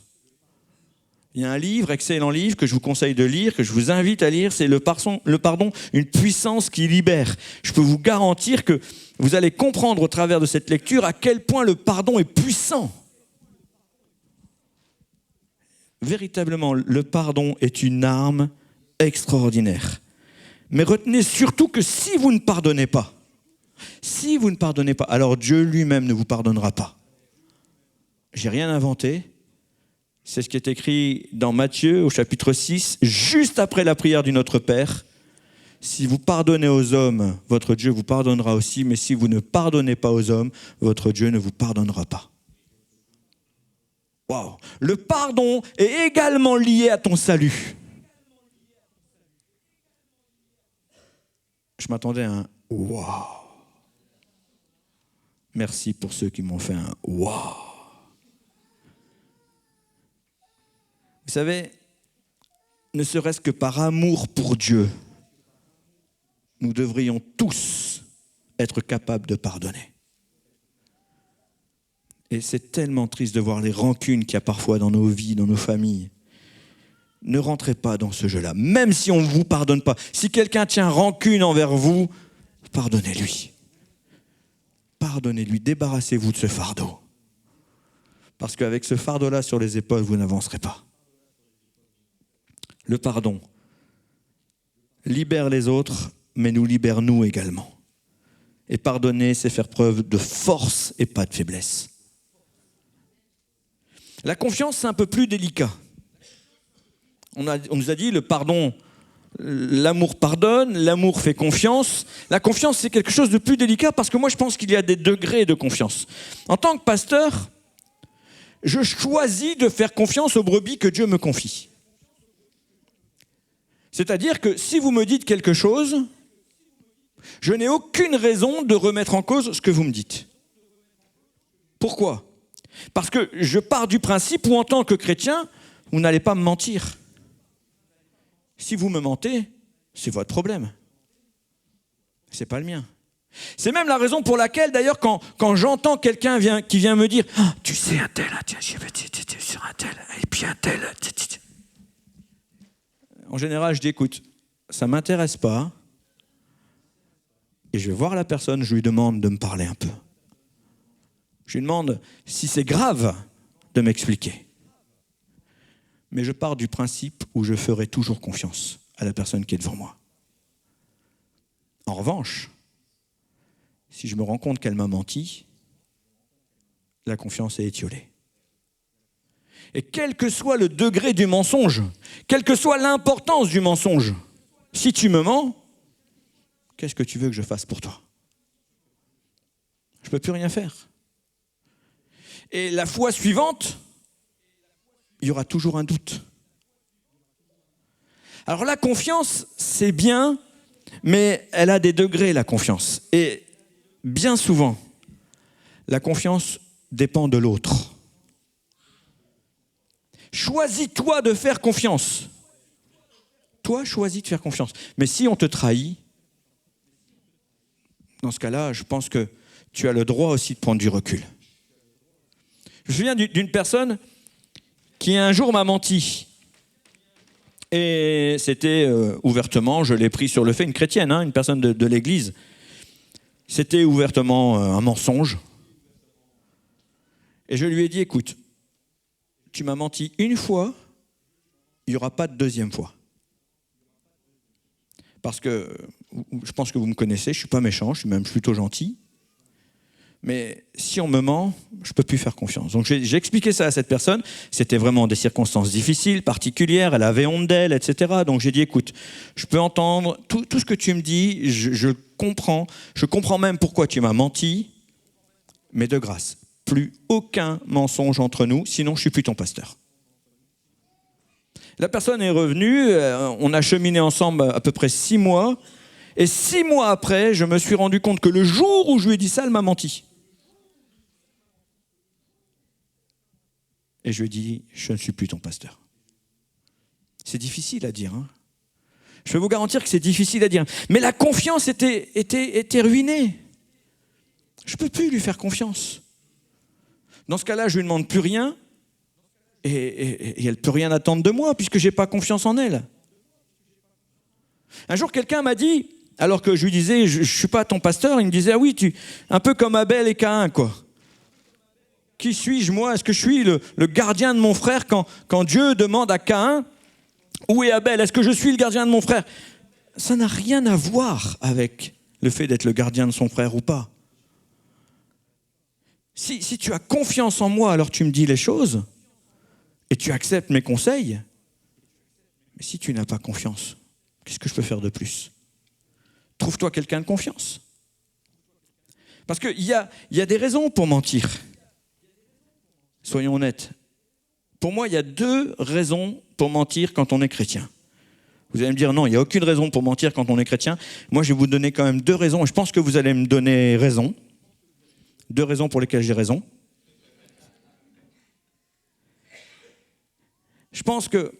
Il y a un livre, excellent livre, que je vous conseille de lire, que je vous invite à lire, c'est le pardon, une puissance qui libère. Je peux vous garantir que vous allez comprendre au travers de cette lecture à quel point le pardon est puissant. Véritablement, le pardon est une arme extraordinaire. Mais retenez surtout que si vous ne pardonnez pas, alors Dieu lui-même ne vous pardonnera pas. J'ai rien inventé. C'est ce qui est écrit dans Matthieu au chapitre 6, juste après la prière du Notre Père. Si vous pardonnez aux hommes, votre Dieu vous pardonnera aussi, mais si vous ne pardonnez pas aux hommes, votre Dieu ne vous pardonnera pas. Waouh! Le pardon est également lié à ton salut. Je m'attendais à un waouh. Merci pour ceux qui m'ont fait un waouh. Vous savez, ne serait-ce que par amour pour Dieu, nous devrions tous être capables de pardonner. Et c'est tellement triste de voir les rancunes qu'il y a parfois dans nos vies, dans nos familles. Ne rentrez pas dans ce jeu-là, même si on ne vous pardonne pas. Si quelqu'un tient rancune envers vous, pardonnez-lui. Pardonnez-lui, débarrassez-vous de ce fardeau. Parce qu'avec ce fardeau-là sur les épaules, vous n'avancerez pas. Le pardon libère les autres, mais nous libère nous également. Et pardonner, c'est faire preuve de force et pas de faiblesse. La confiance, c'est un peu plus délicat. On nous a dit, le pardon, l'amour pardonne, l'amour fait confiance. La confiance, c'est quelque chose de plus délicat parce que moi, je pense qu'il y a des degrés de confiance. En tant que pasteur, je choisis de faire confiance aux brebis que Dieu me confie. C'est-à-dire que si vous me dites quelque chose, je n'ai aucune raison de remettre en cause ce que vous me dites. Pourquoi ? Parce que je pars du principe où en tant que chrétien, vous n'allez pas me mentir. Si vous me mentez, c'est votre problème. C'est pas le mien. C'est même la raison pour laquelle, d'ailleurs, quand j'entends quelqu'un qui vient me dire « Ah, tu sais, un tel, tiens, je vais sur un tel, et puis un tel... » En général, je dis « Écoute, ça ne m'intéresse pas. » Et je vais voir la personne, je lui demande de me parler un peu. Je lui demande si c'est grave de m'expliquer. Mais je pars du principe où je ferai toujours confiance à la personne qui est devant moi. En revanche, si je me rends compte qu'elle m'a menti, la confiance est étiolée. Et quel que soit le degré du mensonge, quelle que soit l'importance du mensonge, si tu me mens, qu'est-ce que tu veux que je fasse pour toi? Je ne peux plus rien faire. Et la fois suivante, il y aura toujours un doute. Alors la confiance, c'est bien, mais elle a des degrés, la confiance. Et bien souvent, la confiance dépend de l'autre. Choisis-toi de faire confiance. Toi, choisis de faire confiance. Mais si on te trahit, dans ce cas-là, je pense que tu as le droit aussi de prendre du recul. Je me souviens d'une personne qui un jour m'a menti. Et c'était ouvertement, je l'ai pris sur le fait, une chrétienne, une personne de l'église. C'était ouvertement un mensonge. Et je lui ai dit, écoute, tu m'as menti une fois, il n'y aura pas de deuxième fois. Parce que je pense que vous me connaissez, je ne suis pas méchant, je suis même plutôt gentil. Mais si on me ment, je ne peux plus faire confiance. Donc j'ai expliqué ça à cette personne. C'était vraiment des circonstances difficiles, particulières. Elle avait honte d'elle, etc. Donc j'ai dit, écoute, je peux entendre tout ce que tu me dis. Je comprends. Je comprends même pourquoi tu m'as menti. Mais de grâce, plus aucun mensonge entre nous, sinon je ne suis plus ton pasteur. La personne est revenue. On a cheminé ensemble à peu près 6 mois. Et 6 mois après, je me suis rendu compte que le jour où je lui ai dit ça, elle m'a menti. Et je lui ai dit, je ne suis plus ton pasteur. C'est difficile à dire. Je peux vous garantir que c'est difficile à dire. Mais la confiance était ruinée. Je ne peux plus lui faire confiance. Dans ce cas-là, je ne lui demande plus rien. Et elle ne peut rien attendre de moi, puisque je n'ai pas confiance en elle. Un jour, quelqu'un m'a dit, alors que je lui disais, je ne suis pas ton pasteur, il me disait, ah oui, un peu comme Abel et Caïn, quoi. Qui suis-je, moi? Est-ce que je suis le gardien de mon frère quand Dieu demande à Caïn, où est Abel? Est-ce que je suis le gardien de mon frère? Ça n'a rien à voir avec le fait d'être le gardien de son frère ou pas. Si tu as confiance en moi, alors tu me dis les choses et tu acceptes mes conseils. Mais si tu n'as pas confiance, qu'est-ce que je peux faire de plus? Trouve-toi quelqu'un de confiance. Parce qu'il y a des raisons pour mentir. Soyons honnêtes. Pour moi, il y a 2 raisons pour mentir quand on est chrétien. Vous allez me dire, non, il n'y a aucune raison pour mentir quand on est chrétien. Moi, je vais vous donner quand même 2 raisons. Et je pense que vous allez me donner raison. 2 raisons pour lesquelles j'ai raison. Je pense que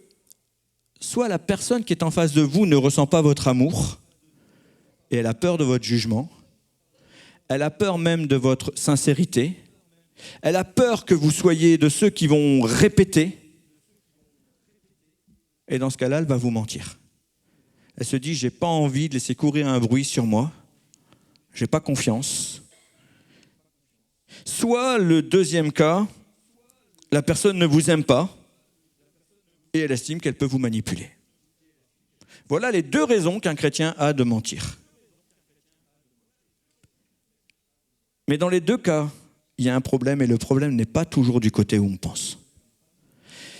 soit la personne qui est en face de vous ne ressent pas votre amour et elle a peur de votre jugement. Elle a peur même de votre sincérité. Elle a peur que vous soyez de ceux qui vont répéter. Et dans ce cas-là, elle va vous mentir. Elle se dit, je n'ai pas envie de laisser courir un bruit sur moi. Je n'ai pas confiance. Soit le deuxième cas, la personne ne vous aime pas et elle estime qu'elle peut vous manipuler. Voilà les 2 raisons qu'un chrétien a de mentir. Mais dans les 2 cas, il y a un problème et le problème n'est pas toujours du côté où on pense.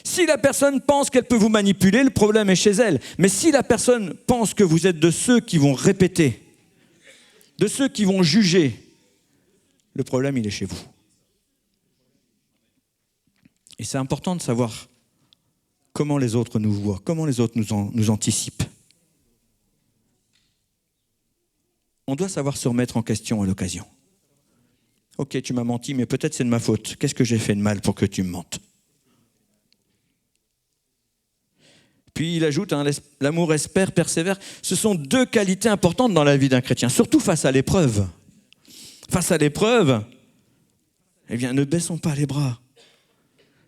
Si la personne pense qu'elle peut vous manipuler, le problème est chez elle. Mais si la personne pense que vous êtes de ceux qui vont répéter, de ceux qui vont juger, le problème, il est chez vous. Et c'est important de savoir comment les autres nous voient, comment les autres nous anticipent. On doit savoir se remettre en question à l'occasion. Ok, tu m'as menti, mais peut-être c'est de ma faute. Qu'est-ce que j'ai fait de mal pour que tu me mentes? Puis il ajoute, l'amour espère, persévère. Ce sont deux qualités importantes dans la vie d'un chrétien, surtout face à l'épreuve. Face à l'épreuve, eh bien, ne baissons pas les bras.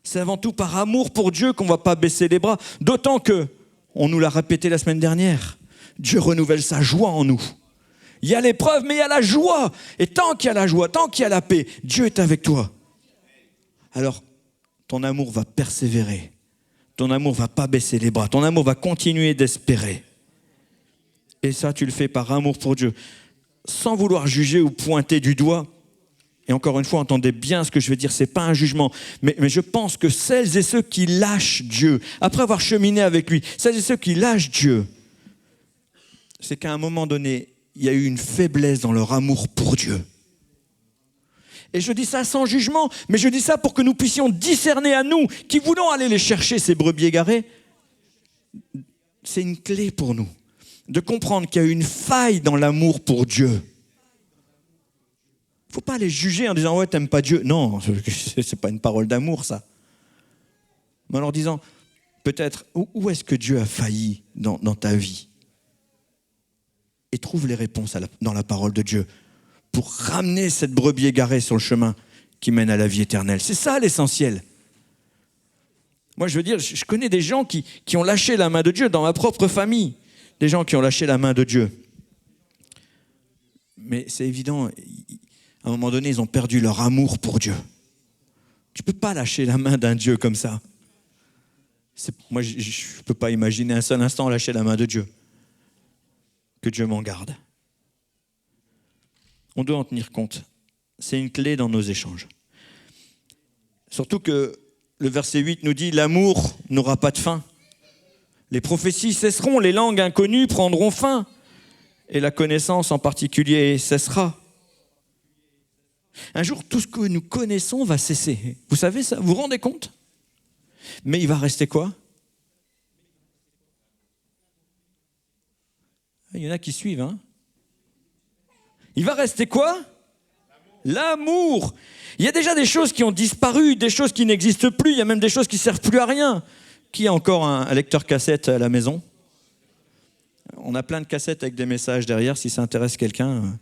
C'est avant tout par amour pour Dieu qu'on ne va pas baisser les bras. D'autant que, on nous l'a répété la semaine dernière, Dieu renouvelle sa joie en nous. Il y a l'épreuve, mais il y a la joie. Et tant qu'il y a la joie, tant qu'il y a la paix, Dieu est avec toi. Alors, ton amour va persévérer. Ton amour ne va pas baisser les bras. Ton amour va continuer d'espérer. Et ça, tu le fais par amour pour Dieu. Sans vouloir juger ou pointer du doigt. Et encore une fois, entendez bien ce que je veux dire, ce n'est pas un jugement. Mais je pense que celles et ceux qui lâchent Dieu, après avoir cheminé avec lui, celles et ceux qui lâchent Dieu, c'est qu'à un moment donné, il y a eu une faiblesse dans leur amour pour Dieu. Et je dis ça sans jugement, mais je dis ça pour que nous puissions discerner à nous, qui voulons aller les chercher, ces brebis égarées. C'est une clé pour nous, de comprendre qu'il y a une faille dans l'amour pour Dieu. Il ne faut pas les juger en disant « ouais, t'aimes pas Dieu ». Non, ce n'est pas une parole d'amour, ça. Mais en leur disant peut-être où est-ce que Dieu a failli dans ta vie. Et trouve les réponses dans la parole de Dieu pour ramener cette brebis égarée sur le chemin qui mène à la vie éternelle. C'est ça l'essentiel. Moi, je veux dire, je connais des gens qui ont lâché la main de Dieu dans ma propre famille. Des gens qui ont lâché la main de Dieu. Mais c'est évident, à un moment donné, ils ont perdu leur amour pour Dieu. Tu ne peux pas lâcher la main d'un Dieu comme ça. Moi, je ne peux pas imaginer un seul instant lâcher la main de Dieu. Que Dieu m'en garde. On doit en tenir compte. C'est une clé dans nos échanges. Surtout que le verset 8 nous dit « L'amour n'aura pas de fin. Les prophéties cesseront, les langues inconnues prendront fin. Et la connaissance en particulier cessera. » Un jour, tout ce que nous connaissons va cesser. Vous savez ça? Vous vous rendez compte? Mais il va rester quoi? Il y en a qui suivent, hein? Il va rester quoi? L'amour. Il y a déjà des choses qui ont disparu, des choses qui n'existent plus, il y a même des choses qui ne servent plus à rien. Qui a encore un lecteur cassette à la maison? On a plein de cassettes avec des messages derrière, si ça intéresse quelqu'un.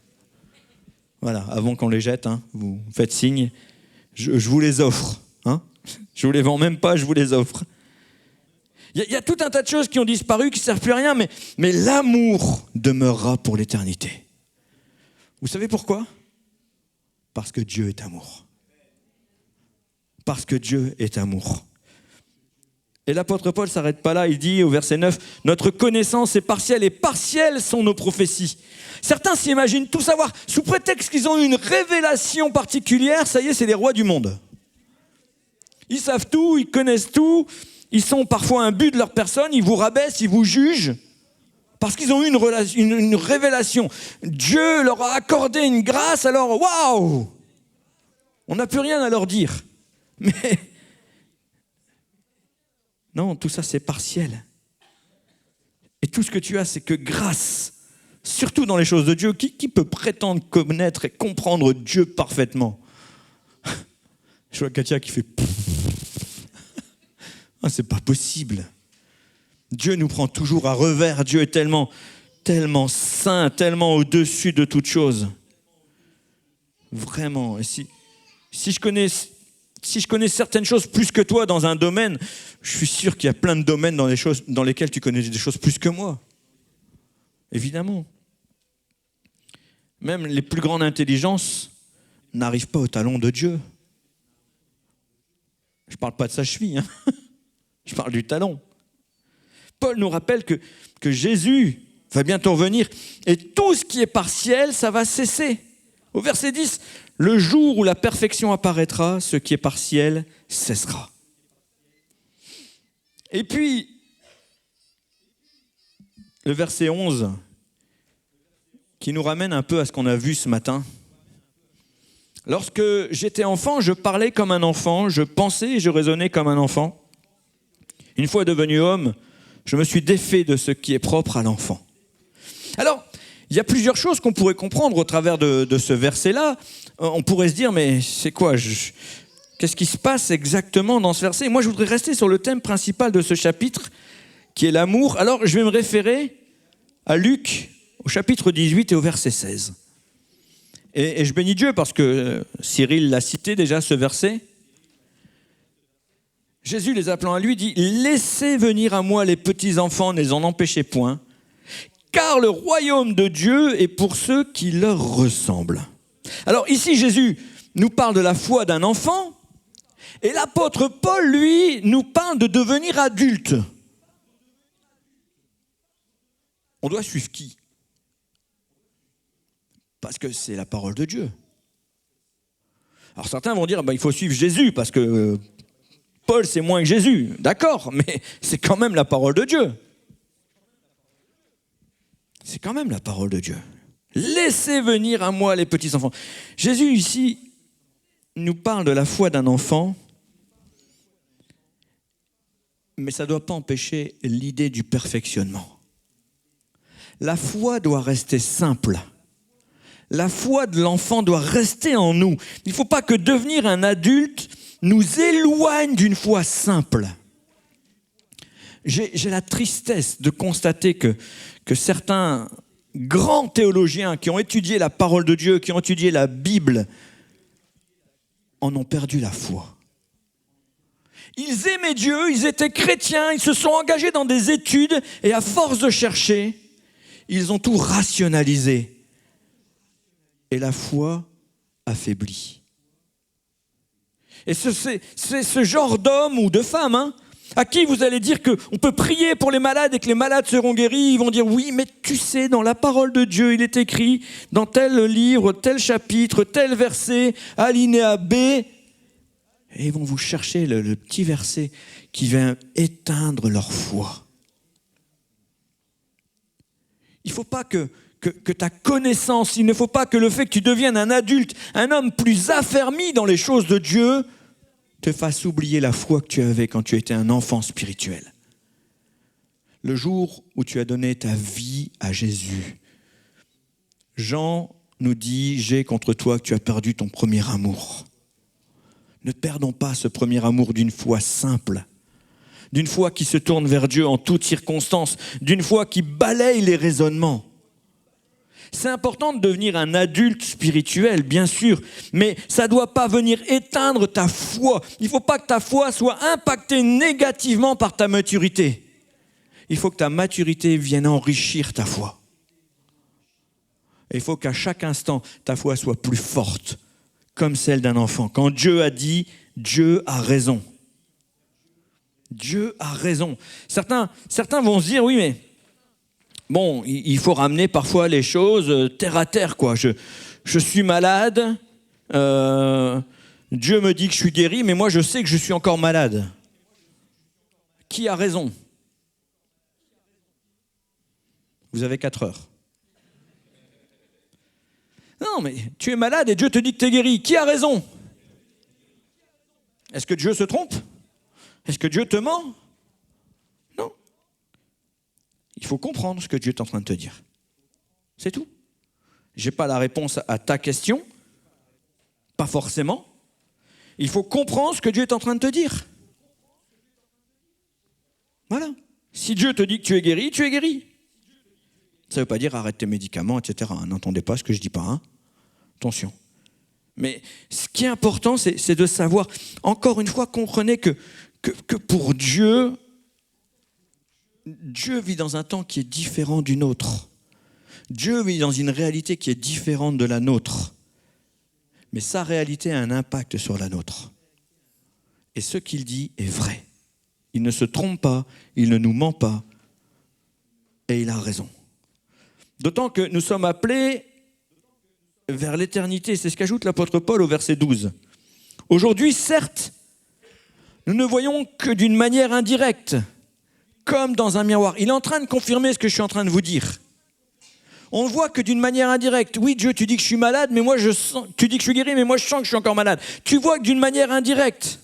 Voilà, avant qu'on les jette, hein, vous faites signe. Je vous les offre. Hein? Je ne vous les vends même pas, je vous les offre. Il y a tout un tas de choses qui ont disparu, qui ne servent plus à rien, mais l'amour demeurera pour l'éternité. Vous savez pourquoi? Parce que Dieu est amour. Parce que Dieu est amour. Et l'apôtre Paul ne s'arrête pas là, il dit au verset 9, « Notre connaissance est partielle et partielles sont nos prophéties. » Certains s'imaginent tout savoir, sous prétexte qu'ils ont eu une révélation particulière, ça y est, c'est les rois du monde. Ils savent tout, ils connaissent tout, ils sont parfois imbus de leur personne, ils vous rabaissent, ils vous jugent, parce qu'ils ont eu une révélation. Dieu leur a accordé une grâce, alors waouh! On n'a plus rien à leur dire. Mais non, tout ça c'est partiel. Et tout ce que tu as, c'est que grâce, surtout dans les choses de Dieu, qui peut prétendre connaître et comprendre Dieu parfaitement? Je vois Katia qui fait... Ah, c'est pas possible. Dieu nous prend toujours à revers. Dieu est tellement saint, tellement au-dessus de toute chose. Vraiment. Et si je connais certaines choses plus que toi dans un domaine, je suis sûr qu'il y a plein de domaines dans lesquels tu connais des choses plus que moi. Évidemment. Même les plus grandes intelligences n'arrivent pas au talon de Dieu. Je ne parle pas de sa cheville, hein. Je parle du talon. Paul nous rappelle que Jésus va bientôt revenir et tout ce qui est partiel, ça va cesser. Au verset 10, « Le jour où la perfection apparaîtra, ce qui est partiel cessera. » Et puis, le verset 11, qui nous ramène un peu à ce qu'on a vu ce matin. « Lorsque j'étais enfant, je parlais comme un enfant, je pensais et je raisonnais comme un enfant. Une fois devenu homme, je me suis défait de ce qui est propre à l'enfant. » Alors, il y a plusieurs choses qu'on pourrait comprendre au travers de ce verset-là. On pourrait se dire, mais c'est quoi? Qu'est-ce qui se passe exactement dans ce verset? Moi, je voudrais rester sur le thème principal de ce chapitre, qui est l'amour. Alors, je vais me référer à Luc, au chapitre 18 et au verset 16. Et je bénis Dieu parce que Cyril l'a cité déjà, ce verset. Jésus, les appelant à lui, dit « Laissez venir à moi les petits enfants, ne les en empêchez point, car le royaume de Dieu est pour ceux qui leur ressemblent. » Alors ici, Jésus nous parle de la foi d'un enfant, et l'apôtre Paul, lui, nous parle de devenir adulte. On doit suivre qui? Parce que c'est la parole de Dieu. Alors certains vont dire, il faut suivre Jésus, parce que Paul, c'est moins que Jésus. D'accord, mais c'est quand même la parole de Dieu. C'est quand même la parole de Dieu. Laissez venir à moi les petits enfants. Jésus, ici, nous parle de la foi d'un enfant, mais ça ne doit pas empêcher l'idée du perfectionnement. La foi doit rester simple. La foi de l'enfant doit rester en nous. Il ne faut pas que devenir un adulte nous éloigne d'une foi simple. J'ai la tristesse de constater que certains grands théologiens qui ont étudié la parole de Dieu, qui ont étudié la Bible, en ont perdu la foi. Ils aimaient Dieu, ils étaient chrétiens, ils se sont engagés dans des études et à force de chercher, ils ont tout rationalisé. Et la foi affaiblit. Et c'est ce genre d'homme ou de femme à qui vous allez dire qu'on peut prier pour les malades et que les malades seront guéris. Ils vont dire oui, mais tu sais, dans la parole de Dieu, il est écrit dans tel livre, tel chapitre, tel verset, alinéa B. Et ils vont vous chercher le petit verset qui vient éteindre leur foi. Il ne faut pas que ta connaissance, il ne faut pas que le fait que tu deviennes un adulte, un homme plus affermi dans les choses de Dieu, te fasse oublier la foi que tu avais quand tu étais un enfant spirituel. Le jour où tu as donné ta vie à Jésus, Jean nous dit, j'ai contre toi que tu as perdu ton premier amour. Ne perdons pas ce premier amour d'une foi simple, d'une foi qui se tourne vers Dieu en toutes circonstances, d'une foi qui balaye les raisonnements. C'est important de devenir un adulte spirituel, bien sûr, mais ça ne doit pas venir éteindre ta foi. Il ne faut pas que ta foi soit impactée négativement par ta maturité. Il faut que ta maturité vienne enrichir ta foi. Et il faut qu'à chaque instant, ta foi soit plus forte, comme celle d'un enfant. Quand Dieu a dit, Dieu a raison. Dieu a raison. Certains vont se dire, oui, mais bon, il faut ramener parfois les choses terre à terre, quoi. Je suis malade, Dieu me dit que je suis guéri, mais moi je sais que je suis encore malade. Qui a raison? Vous avez 4 heures. Non, mais tu es malade et Dieu te dit que tu es guéri. Qui a raison? Est-ce que Dieu se trompe? Est-ce que Dieu te ment? Non. Il faut comprendre ce que Dieu est en train de te dire. C'est tout. Je n'ai pas la réponse à ta question. Pas forcément. Il faut comprendre ce que Dieu est en train de te dire. Voilà. Si Dieu te dit que tu es guéri, tu es guéri. Ça ne veut pas dire arrête tes médicaments, etc. N'entendez pas ce que je dis pas. Attention. Mais ce qui est important, c'est de savoir, encore une fois, comprenez que pour Dieu, Dieu vit dans un temps qui est différent du nôtre. Dieu vit dans une réalité qui est différente de la nôtre. Mais sa réalité a un impact sur la nôtre. Et ce qu'il dit est vrai. Il ne se trompe pas, il ne nous ment pas, et il a raison. D'autant que nous sommes appelés vers l'éternité. C'est ce qu'ajoute l'apôtre Paul au verset 12. Aujourd'hui, certes, nous ne voyons que d'une manière indirecte, comme dans un miroir. Il est en train de confirmer ce que je suis en train de vous dire. On ne voit que d'une manière indirecte. Oui, Dieu, tu dis que je suis malade, mais moi je sens. Tu dis que je suis guéri, mais moi je sens que je suis encore malade. Tu vois que d'une manière indirecte.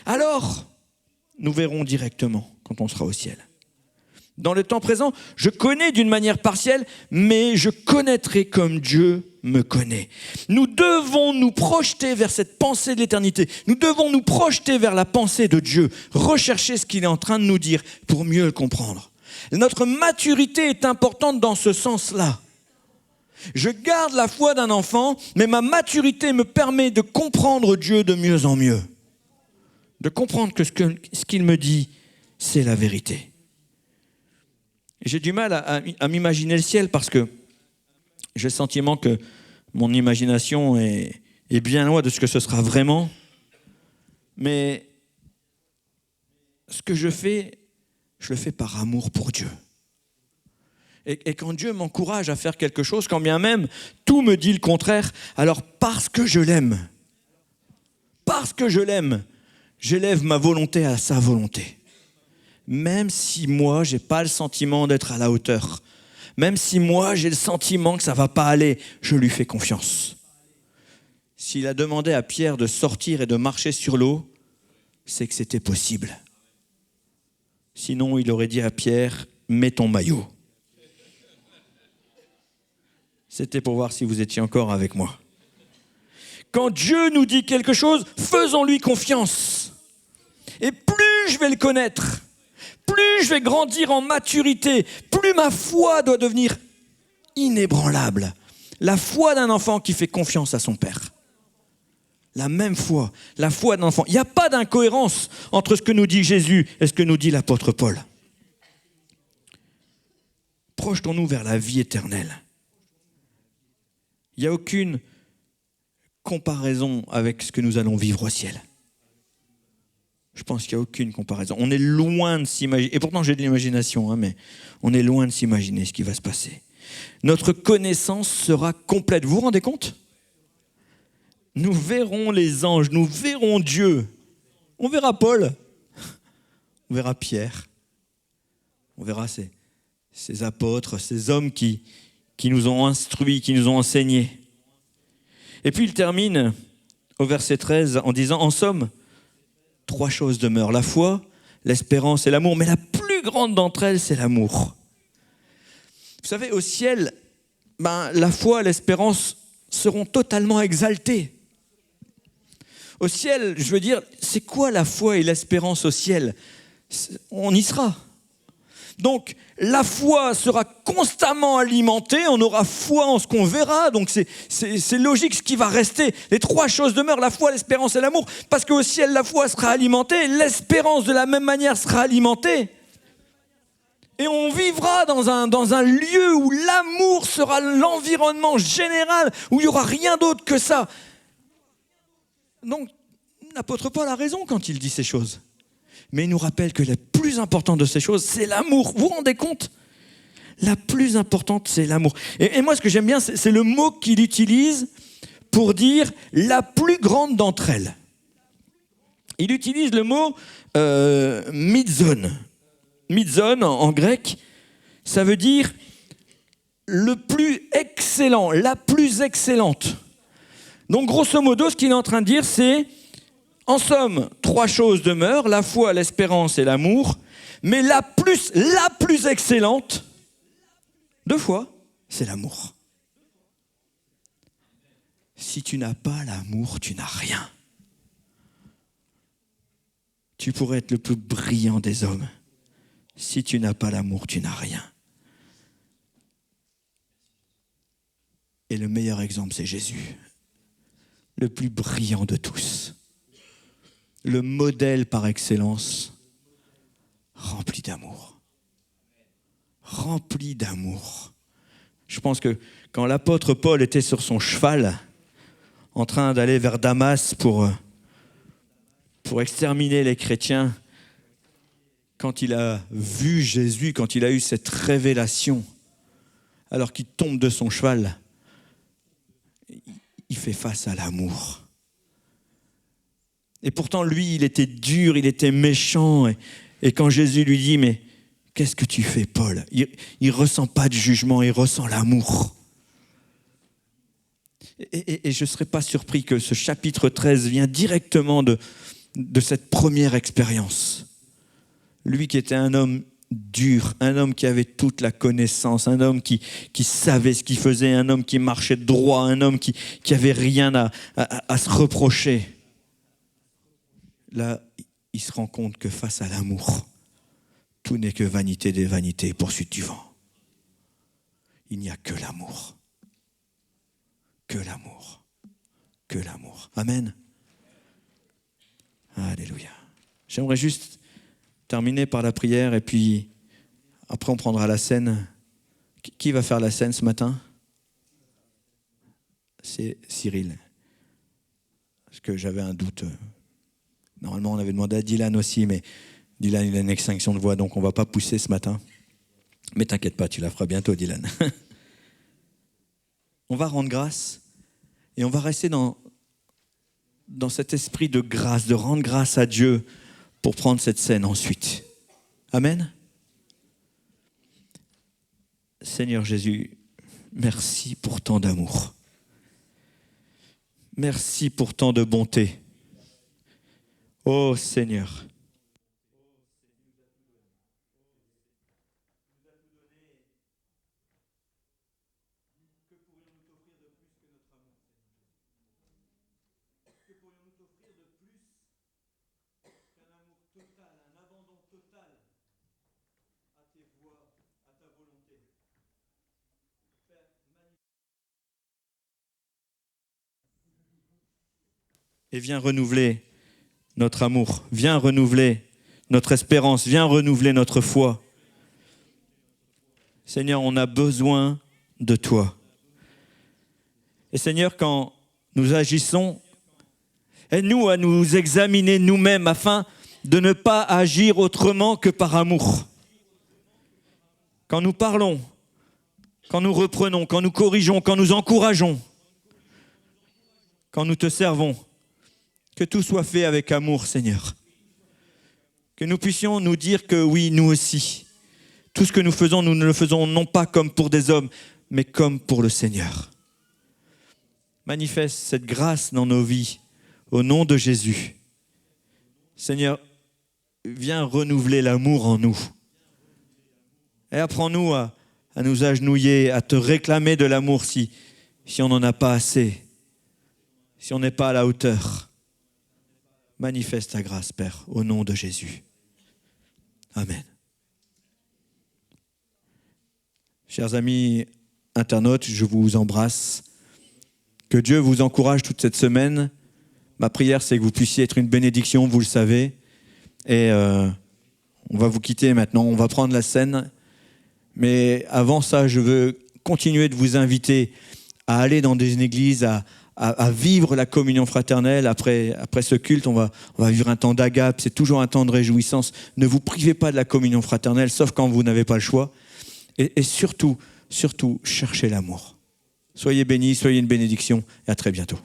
Alors, nous verrons directement quand on sera au ciel. Dans le temps présent, je connais d'une manière partielle, mais je connaîtrai comme Dieu me connaît. Nous devons nous projeter vers cette pensée de l'éternité. Nous devons nous projeter vers la pensée de Dieu, rechercher ce qu'il est en train de nous dire pour mieux le comprendre. Notre maturité est importante dans ce sens-là. Je garde la foi d'un enfant, mais ma maturité me permet de comprendre Dieu de mieux en mieux. De comprendre que ce qu'il me dit, c'est la vérité. J'ai du mal à m'imaginer le ciel parce que j'ai le sentiment que mon imagination est bien loin de ce que ce sera vraiment. Mais ce que je le fais par amour pour Dieu. Et quand Dieu m'encourage à faire quelque chose, quand bien même tout me dit le contraire, alors parce que je l'aime, j'élève ma volonté à sa volonté. Même si moi, je n'ai pas le sentiment d'être à la hauteur, même si moi, j'ai le sentiment que ça ne va pas aller, je lui fais confiance. S'il a demandé à Pierre de sortir et de marcher sur l'eau, c'est que c'était possible. Sinon, il aurait dit à Pierre, mets ton maillot. C'était pour voir si vous étiez encore avec moi. Quand Dieu nous dit quelque chose, faisons-lui confiance. Et plus je vais le connaître, plus je vais grandir en maturité, plus ma foi doit devenir inébranlable. La foi d'un enfant qui fait confiance à son père. La même foi, la foi d'un enfant. Il n'y a pas d'incohérence entre ce que nous dit Jésus et ce que nous dit l'apôtre Paul. Projetons-nous vers la vie éternelle. Il n'y a aucune comparaison avec ce que nous allons vivre au ciel. Je pense qu'il n'y a aucune comparaison. On est loin de s'imaginer, et pourtant j'ai de l'imagination, mais on est loin de s'imaginer ce qui va se passer. Notre connaissance sera complète. Vous vous rendez compte ? Nous verrons les anges, nous verrons Dieu. On verra Paul, on verra Pierre, on verra ces apôtres, ces hommes qui nous ont instruits, qui nous ont enseignés. Et puis il termine au verset 13 en disant, en somme, 3 choses demeurent, la foi, l'espérance et l'amour, mais la plus grande d'entre elles, c'est l'amour. Vous savez, au ciel, la foi, l'espérance seront totalement exaltées. Au ciel, je veux dire, c'est quoi la foi et l'espérance au ciel ? On y sera. Donc, la foi sera constamment alimentée, on aura foi en ce qu'on verra, donc c'est logique ce qui va rester. Les 3 choses demeurent, la foi, l'espérance et l'amour, parce qu'au ciel, la foi sera alimentée, l'espérance de la même manière sera alimentée. Et on vivra dans un lieu où l'amour sera l'environnement général, où il n'y aura rien d'autre que ça. Donc, l'apôtre Paul a raison quand il dit ces choses. Mais il nous rappelle que la plus importante de ces choses, c'est l'amour. Vous vous rendez compte ? La plus importante, c'est l'amour. Et moi, ce que j'aime bien, c'est le mot qu'il utilise pour dire la plus grande d'entre elles. Il utilise le mot mitzon. Mitzon, en grec, ça veut dire le plus excellent, la plus excellente. Donc, grosso modo, ce qu'il est en train de dire, c'est, en somme, 3 choses demeurent, la foi, l'espérance et l'amour, mais la plus excellente, 2 fois, c'est l'amour. Si tu n'as pas l'amour, tu n'as rien. Tu pourrais être le plus brillant des hommes. Si tu n'as pas l'amour, tu n'as rien. Et le meilleur exemple, c'est Jésus. Le plus brillant de tous. Le modèle par excellence, rempli d'amour. Rempli d'amour. Je pense que quand l'apôtre Paul était sur son cheval, en train d'aller vers Damas pour exterminer les chrétiens, quand il a vu Jésus, quand il a eu cette révélation, alors qu'il tombe de son cheval, il fait face à l'amour. Et pourtant, lui, il était dur, il était méchant. Et quand Jésus lui dit, mais qu'est-ce que tu fais, Paul ? Il ne ressent pas de jugement, il ressent l'amour. Et je ne serais pas surpris que ce chapitre 13 vient directement de cette première expérience. Lui qui était un homme dur, un homme qui avait toute la connaissance, un homme qui savait ce qu'il faisait, un homme qui marchait droit, un homme qui avait rien à se reprocher. Là, il se rend compte que face à l'amour, tout n'est que vanité des vanités, poursuite du vent. Il n'y a que l'amour. Que l'amour. Que l'amour. Amen. Alléluia. J'aimerais juste terminer par la prière et puis après on prendra la scène. Qui va faire la scène ce matin? C'est Cyril. Parce que j'avais un doute. Normalement on avait demandé à Dylan aussi, mais Dylan il a une extinction de voix, donc on ne va pas pousser ce matin. Mais t'inquiète pas, tu la feras bientôt, Dylan. On va rendre grâce et on va rester dans cet esprit de grâce, de rendre grâce à Dieu pour prendre cette scène ensuite. Amen. Seigneur Jésus, merci pour tant d'amour. Merci pour tant de bonté. Oh Seigneur. Et viens renouveler notre amour, viens renouveler notre espérance, viens renouveler notre foi. Seigneur, on a besoin de toi. Et Seigneur, quand nous agissons, aide-nous à nous examiner nous-mêmes afin de ne pas agir autrement que par amour. Quand nous parlons, quand nous reprenons, quand nous corrigeons, quand nous encourageons, quand nous te servons, que tout soit fait avec amour, Seigneur. Que nous puissions nous dire que oui, nous aussi, tout ce que nous faisons, nous ne le faisons non pas comme pour des hommes, mais comme pour le Seigneur. Manifeste cette grâce dans nos vies, au nom de Jésus. Seigneur, viens renouveler l'amour en nous. Et apprends-nous à nous agenouiller, à te réclamer de l'amour si on n'en a pas assez, si on n'est pas à la hauteur. Manifeste ta grâce, Père, au nom de Jésus. Amen. Chers amis internautes, je vous embrasse. Que Dieu vous encourage toute cette semaine. Ma prière, c'est que vous puissiez être une bénédiction, vous le savez. Et on va vous quitter maintenant, on va prendre la scène. Mais avant ça, je veux continuer de vous inviter à aller dans des églises, à vivre la communion fraternelle. Après ce culte, on va vivre un temps d'agape. C'est toujours un temps de réjouissance. Ne vous privez pas de la communion fraternelle, sauf quand vous n'avez pas le choix. Et surtout, cherchez l'amour. Soyez bénis, soyez une bénédiction et à très bientôt.